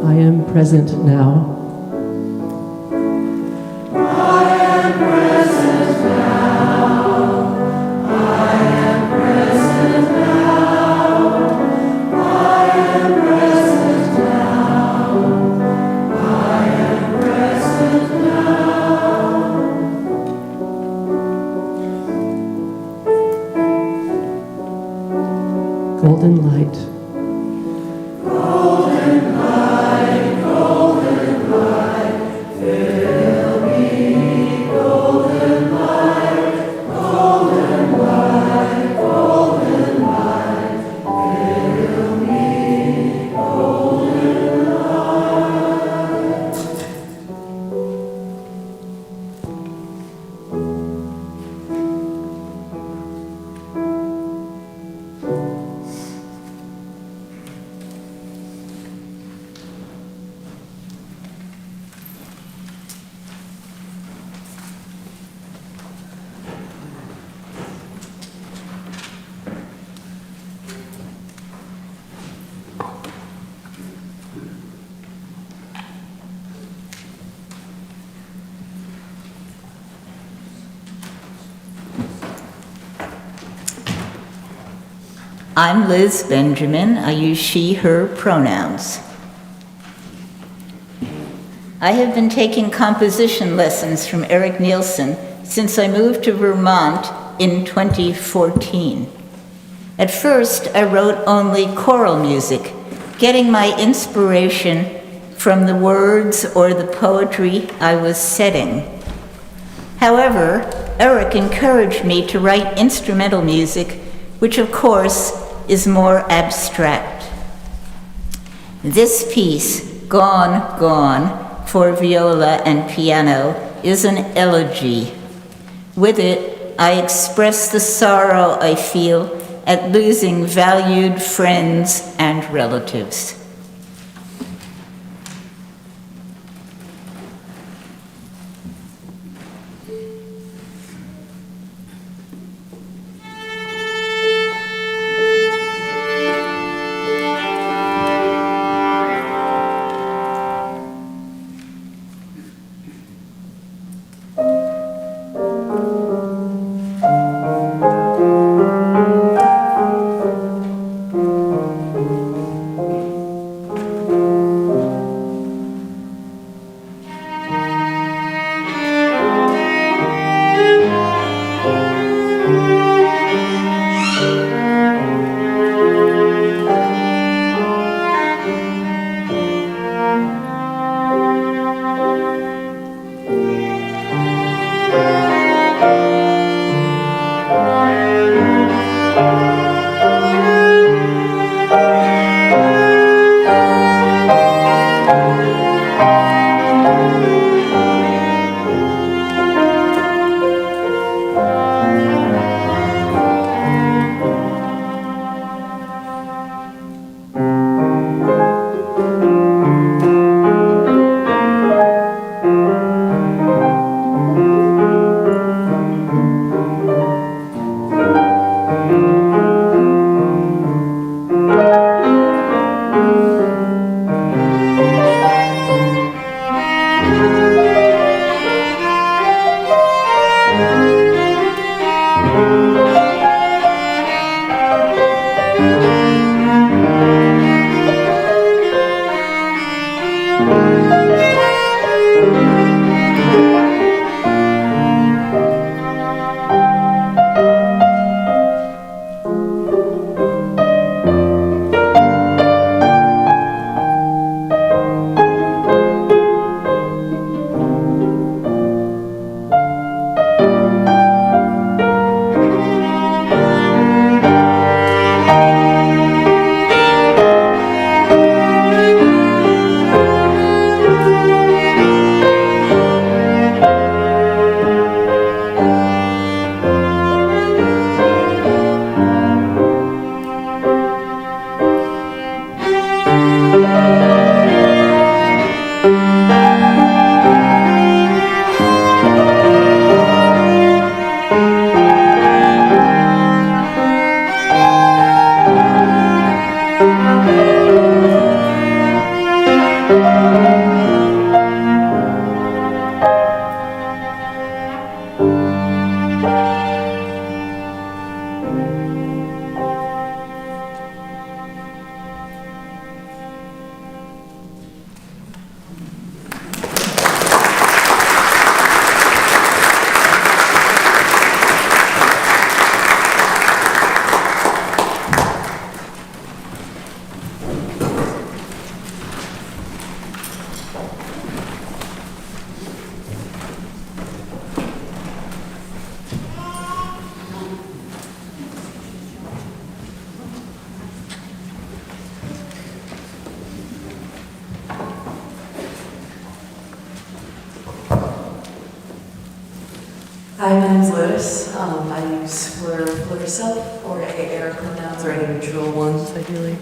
I am present now. I'm Liz Benjamin. I use she, her pronouns. I have been taking composition lessons from Eric Nielsen since I moved to Vermont in 2014. At first, I wrote only choral music, getting my inspiration from the words or the poetry I was setting. However, Eric encouraged me to write instrumental music, which of course is more abstract. This piece, Gone, Gone, for viola and piano, is an elegy. With it, I express the sorrow I feel at losing valued friends and relatives. Hi, my name's Lotus. I use for herself or AR pronouns or any neutral ones, ideally.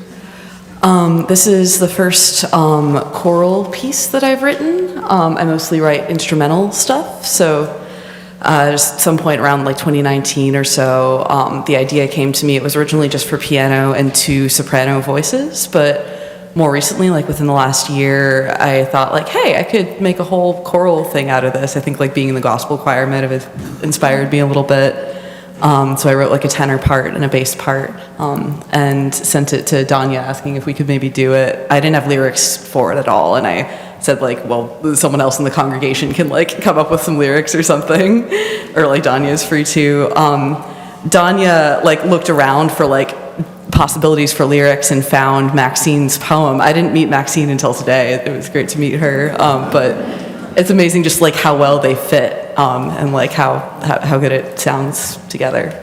This is the first choral piece that I've written. I mostly write instrumental stuff, so just some point around like 2019 or so, the idea came to me. It was originally just for piano and 2 soprano voices, but more recently, like within the last year, I thought like, hey, I could make a whole choral thing out of this. I think like being in the gospel choir might have inspired me a little bit. So I wrote like a tenor part and a bass part, and sent it to Donia asking if we could maybe do it. I didn't have lyrics for it at all, and I said like, well, someone else in the congregation can like come up with some lyrics or something, or like Donia is free to. Donia like looked around for like possibilities for lyrics and found Maxine's poem. I didn't meet Maxine until today. It was great to meet her, but it's amazing just like how well they fit, and like how good it sounds together.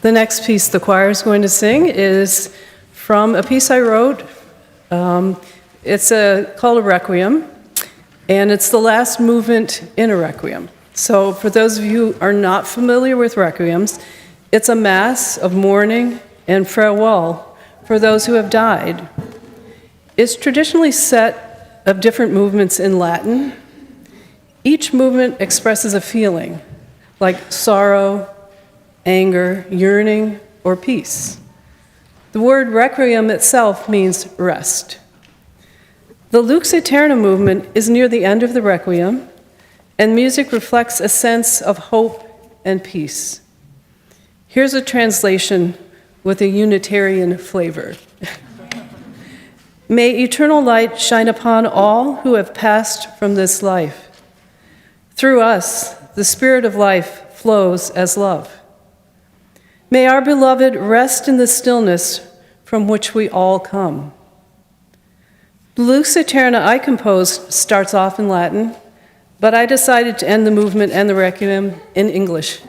The next piece the choir is going to sing is from a piece I wrote. It's called a requiem, and it's the last movement in a requiem. So for those of you who are not familiar with requiems, it's a mass of mourning and farewell for those who have died. It's traditionally set of different movements in Latin. Each movement expresses a feeling, like sorrow, anger, yearning, or peace. The word requiem itself means rest. The Lux Aeterna movement is near the end of the requiem, and music reflects a sense of hope and peace. Here's a translation with a Unitarian flavor. May eternal light shine upon all who have passed from this life. Through us, the spirit of life flows as love. May our beloved rest in the stillness from which we all come. The Lux Aeterna I composed starts off in Latin, but I decided to end the movement and the requiem in English.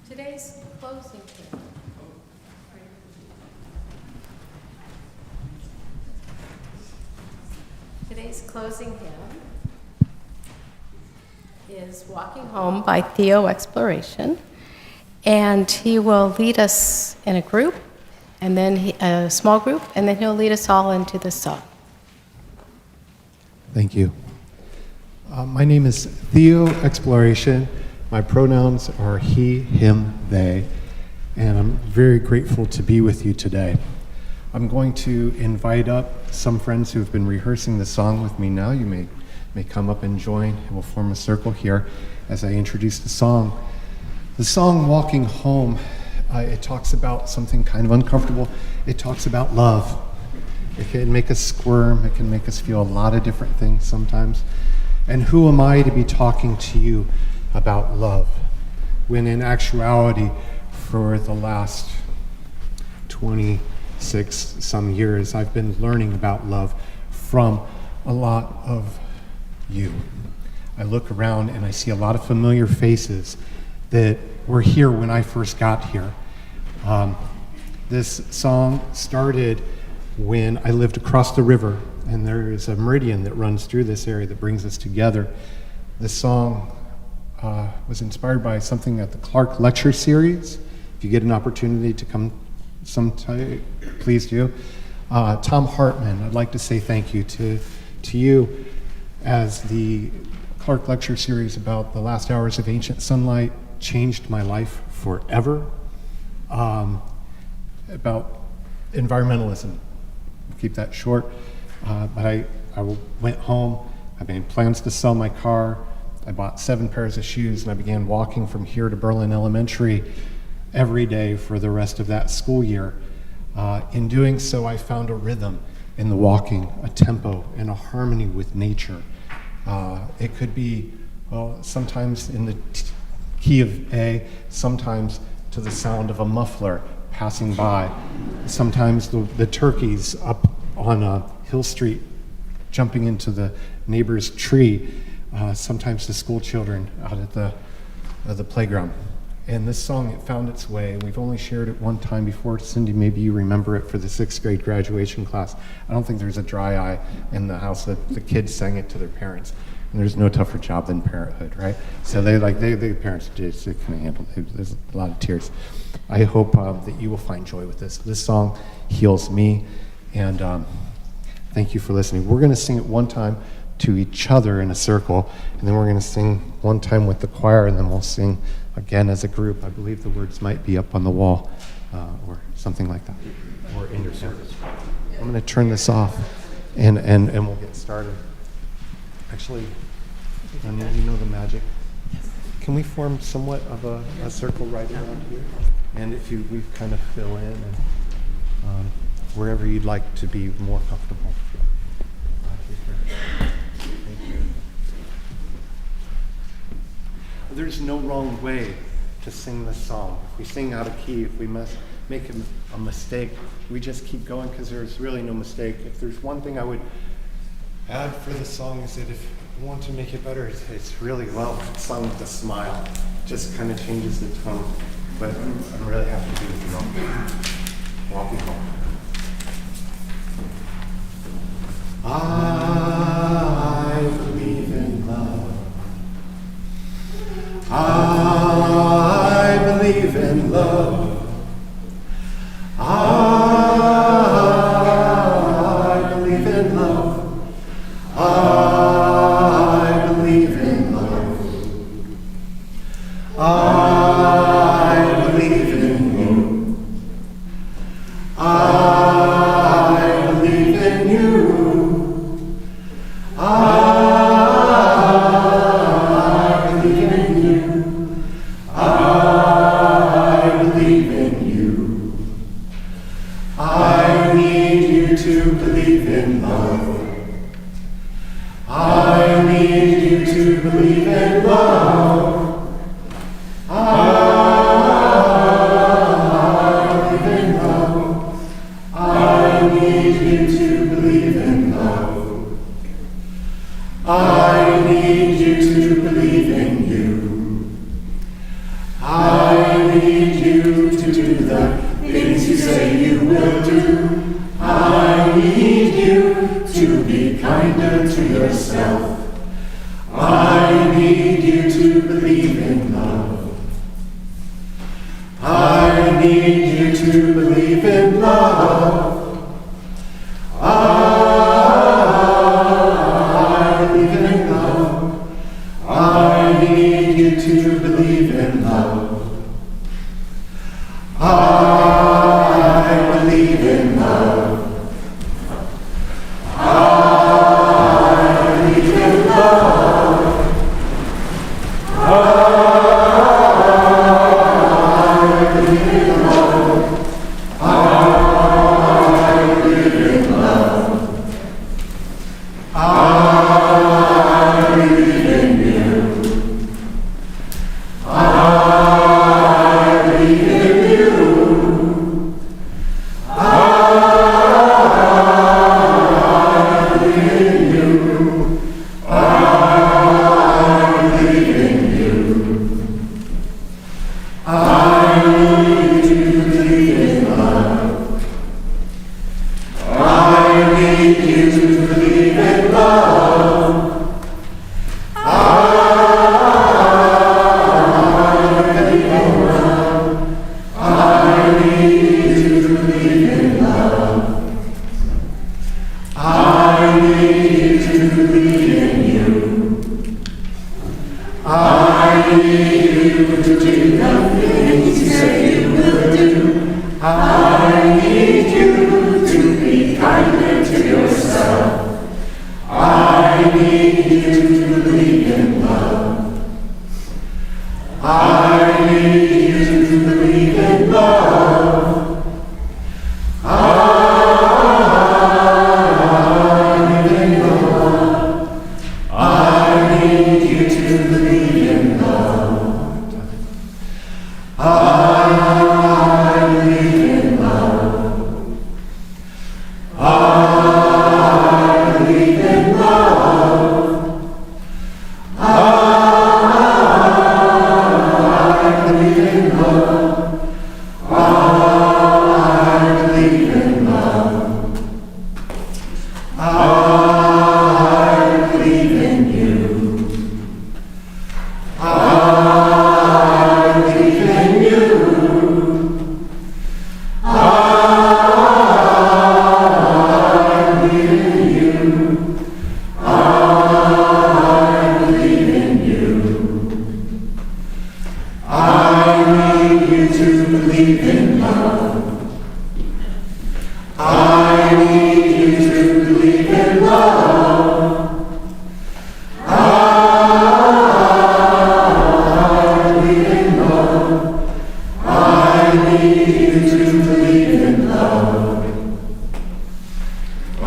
Today's closing hymn. Today's closing hymn is Walking Home by Theo Exploration. And he will lead us in a group, and then a small group, and then he'll lead us all into the song. Thank you. My name is Theo Exploration. My pronouns are he, him, they, and I'm very grateful to be with you today. I'm going to invite up some friends who have been rehearsing the song with me now. You may come up and join, and we'll form a circle here as I introduce the song. The song Walking Home, it talks about something kind of uncomfortable. It talks about love. It can make us squirm. It can make us feel a lot of different things sometimes. And who am I to be talking to you about love, when in actuality, for the last 26 some years, I've been learning about love from a lot of you. I look around and I see a lot of familiar faces that were here when I first got here. This song started when I lived across the river, and there is a meridian that runs through this area that brings us together. This song was inspired by something at the Clark Lecture Series. If you get an opportunity to come sometime, please do. Tom Hartman, I'd like to say thank you to you, as the Clark Lecture Series about the last hours of ancient sunlight changed my life forever. About environmentalism, I'll keep that short. But I went home, I made plans to sell my car, I bought 7 pairs of shoes, and I began walking from here to Berlin Elementary every day for the rest of that school year. In doing so, I found a rhythm in the walking, a tempo, and a harmony with nature. It could be, well, sometimes in the key of A, sometimes to the sound of a muffler passing by, sometimes the turkeys up on Hill Street jumping into the neighbor's tree, sometimes the school children out at the playground. And this song, it found its way, and we've only shared it one time before. Cindy, maybe you remember it for the 6th grade graduation class. I don't think there's a dry eye in the house that the kids sang it to their parents. And there's no tougher job than parenthood, right? So the parents just couldn't handle it. There's a lot of tears. I hope that you will find joy with this. This song heals me, and thank you for listening. We're going to sing it one time to each other in a circle, and then we're going to sing one time with the choir, and then we'll sing again as a group. I believe the words might be up on the wall or something like that, or in your service. I'm going to turn this off, and we'll get started. Actually, you know the magic. Can we form somewhat of a circle right around here? And if we kind of fill in and wherever you'd like to be more comfortable. Thank you. There's no wrong way to sing this song. If we sing out of key, if we must make a mistake, we just keep going, because there's really no mistake. If there's one thing I would add for the song, is that if you want to make it better, it's really well sung with a smile. Just kind of changes the tone. But I'm really happy to be with you all. Walking home. I believe in love. I believe in love. I believe in love. I believe in love. I believe in you. I believe in you. I believe in you. I believe in you. I need you to believe in love. I need you to believe in love. I believe in love. I need you to believe in love. I need you to believe in you. I need you to be kinder to yourself. I need you to believe in love. I need you to believe in love. I believe in love. I need you to believe in love. I believe in love. I believe in love. I believe in love. I believe in love. I believe in you. I believe in you. I believe in you. I believe in you. I need you to believe in love. I need you to believe in love. I believe in love. I need you to believe in love. I need you to believe in you. I need you to do the things you say you will do. I need you to be kinder to yourself. I need you to believe in love. I need you to believe in love. I believe in love. I need you to believe in love. I believe in love. I believe in love. I believe in love. I believe in love. I believe in you. I believe in you. I believe in you. I believe in you. I need you to believe in love. I need you to believe in love. I believe in love. I need you to believe in love. I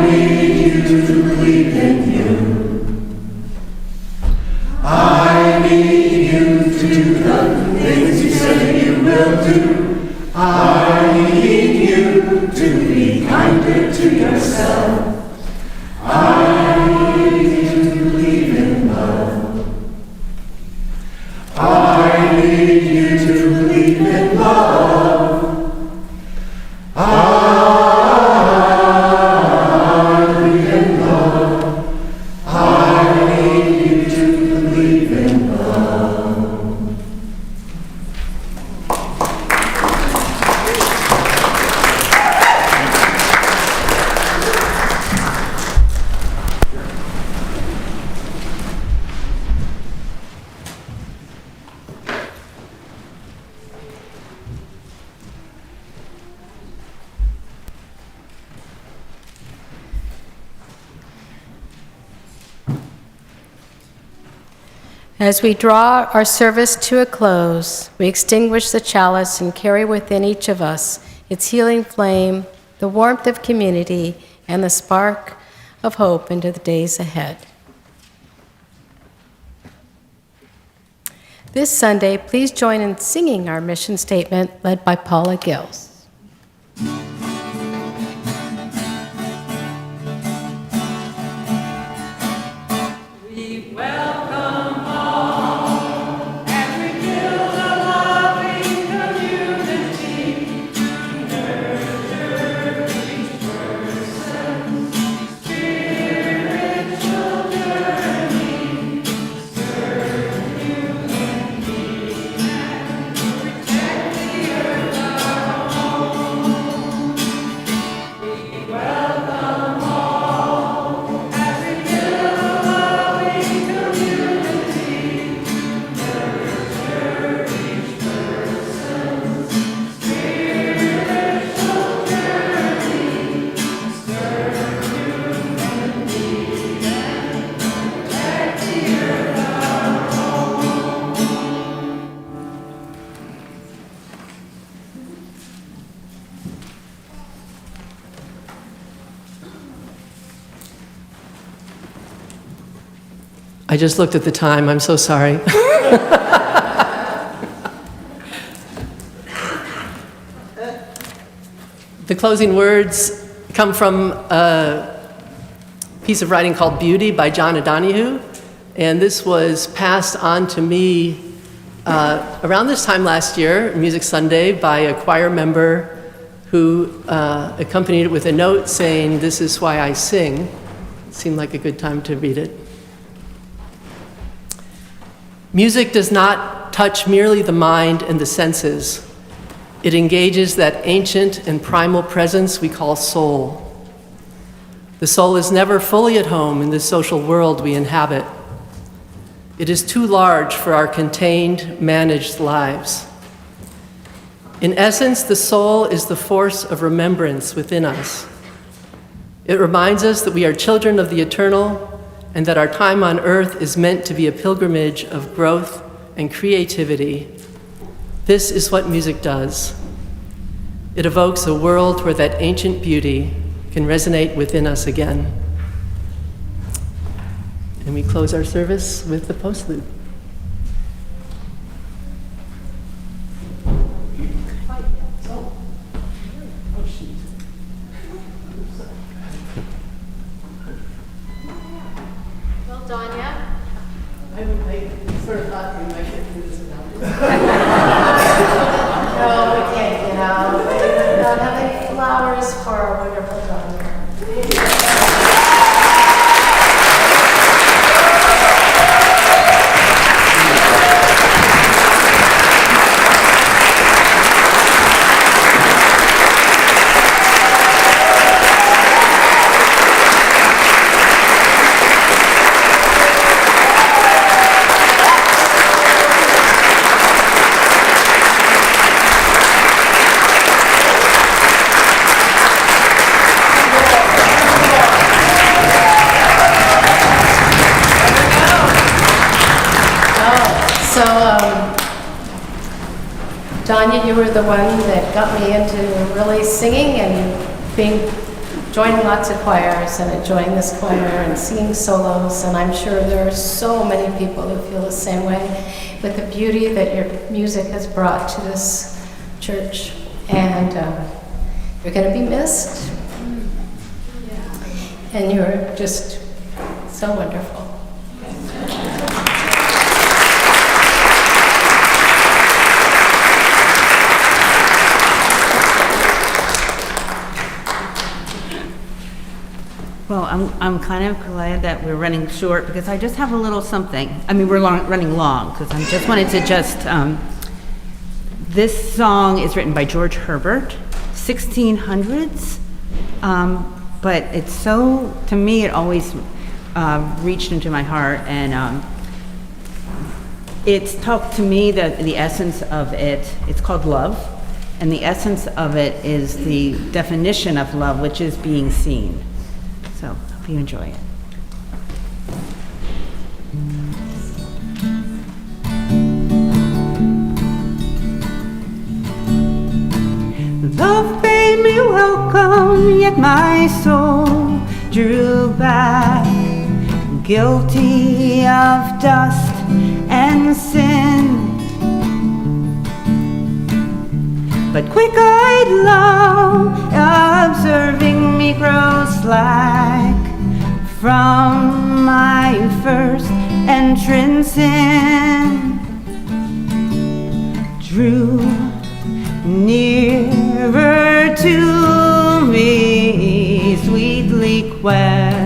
need you to believe in you. I need you to do the things you say you will do. I need you to be kinder to yourself. I need you to believe in love. I need you to believe in love. I believe in love. I need you to believe in love. As we draw our service to a close, we extinguish the chalice and carry within each of us its healing flame, the warmth of community, and the spark of hope into the days ahead. This Sunday, please join in singing our mission statement led by Paula Gills. I just looked at the time. I'm so sorry. The closing words come from a piece of writing called Beauty by John O'Donohue, and this was passed on to me around this time last year, Music Sunday, by a choir member who accompanied it with a note saying, "This is why I sing." It seemed like a good time to read it. Music does not touch merely the mind and the senses. It engages that ancient and primal presence we call soul. The soul is never fully at home in the social world we inhabit. It is too large for our contained, managed lives. In essence, the soul is the force of remembrance within us. It reminds us that we are children of the eternal and that our time on earth is meant to be a pilgrimage of growth and creativity. This is what music does. It evokes a world where that ancient beauty can resonate within us again. And we close our service with the postlude. Well, Donia. I sort of thought we might get through this without this. No, we can't get out. We don't have any flowers for our wonderful Donia. Donia, you were the one that got me into really singing and joining lots of choirs and enjoying this choir and singing solos, and I'm sure there are so many people who feel the same way with the beauty that your music has brought to this church, and you're going to be missed, and you're just so wonderful. Well, I'm kind of glad that we're running short because I just have a little something. I mean, we're running long because I just wanted to this song is written by George Herbert, 1600s, but it's so, to me, it always reached into my heart, and it's talked to me that the essence of it, it's called Love, and the essence of it is the definition of love, which is being seen. So, hope you enjoy it. Love bade me welcome, yet my soul drew back, guilty of dust and sin. But quick-eyed love, observing me grow slack from my first entrance in, drew nearer to me, sweetly questioning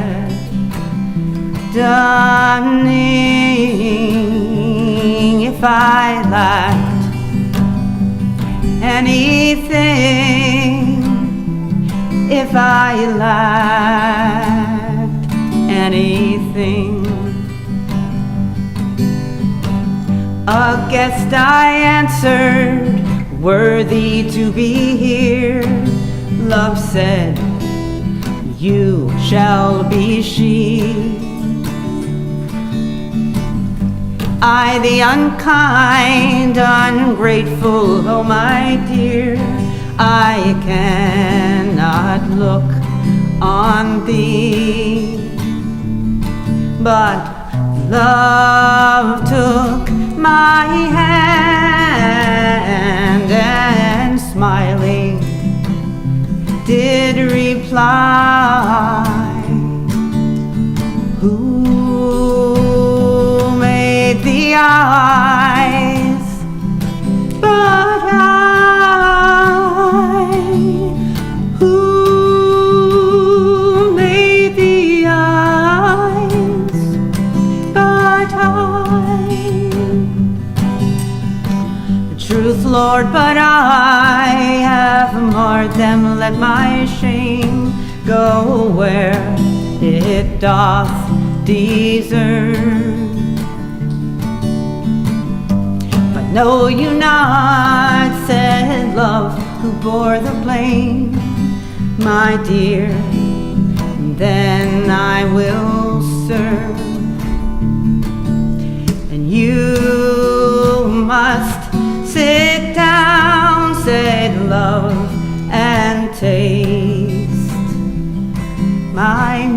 if I lacked anything, if I lacked anything. A guest I answered, worthy to be here. Love said, you shall be she. I, the unkind, ungrateful, oh my dear, I cannot look on thee. But Love took my hand and smiling did reply, who made the eyes but I? Who made the eyes but I? Truth, Lord, but I have marred them. Let my shame go where it doth deserve. But know you not, said love, who bore the blame, my dear, then I will serve. And you must sit down, said love, and taste my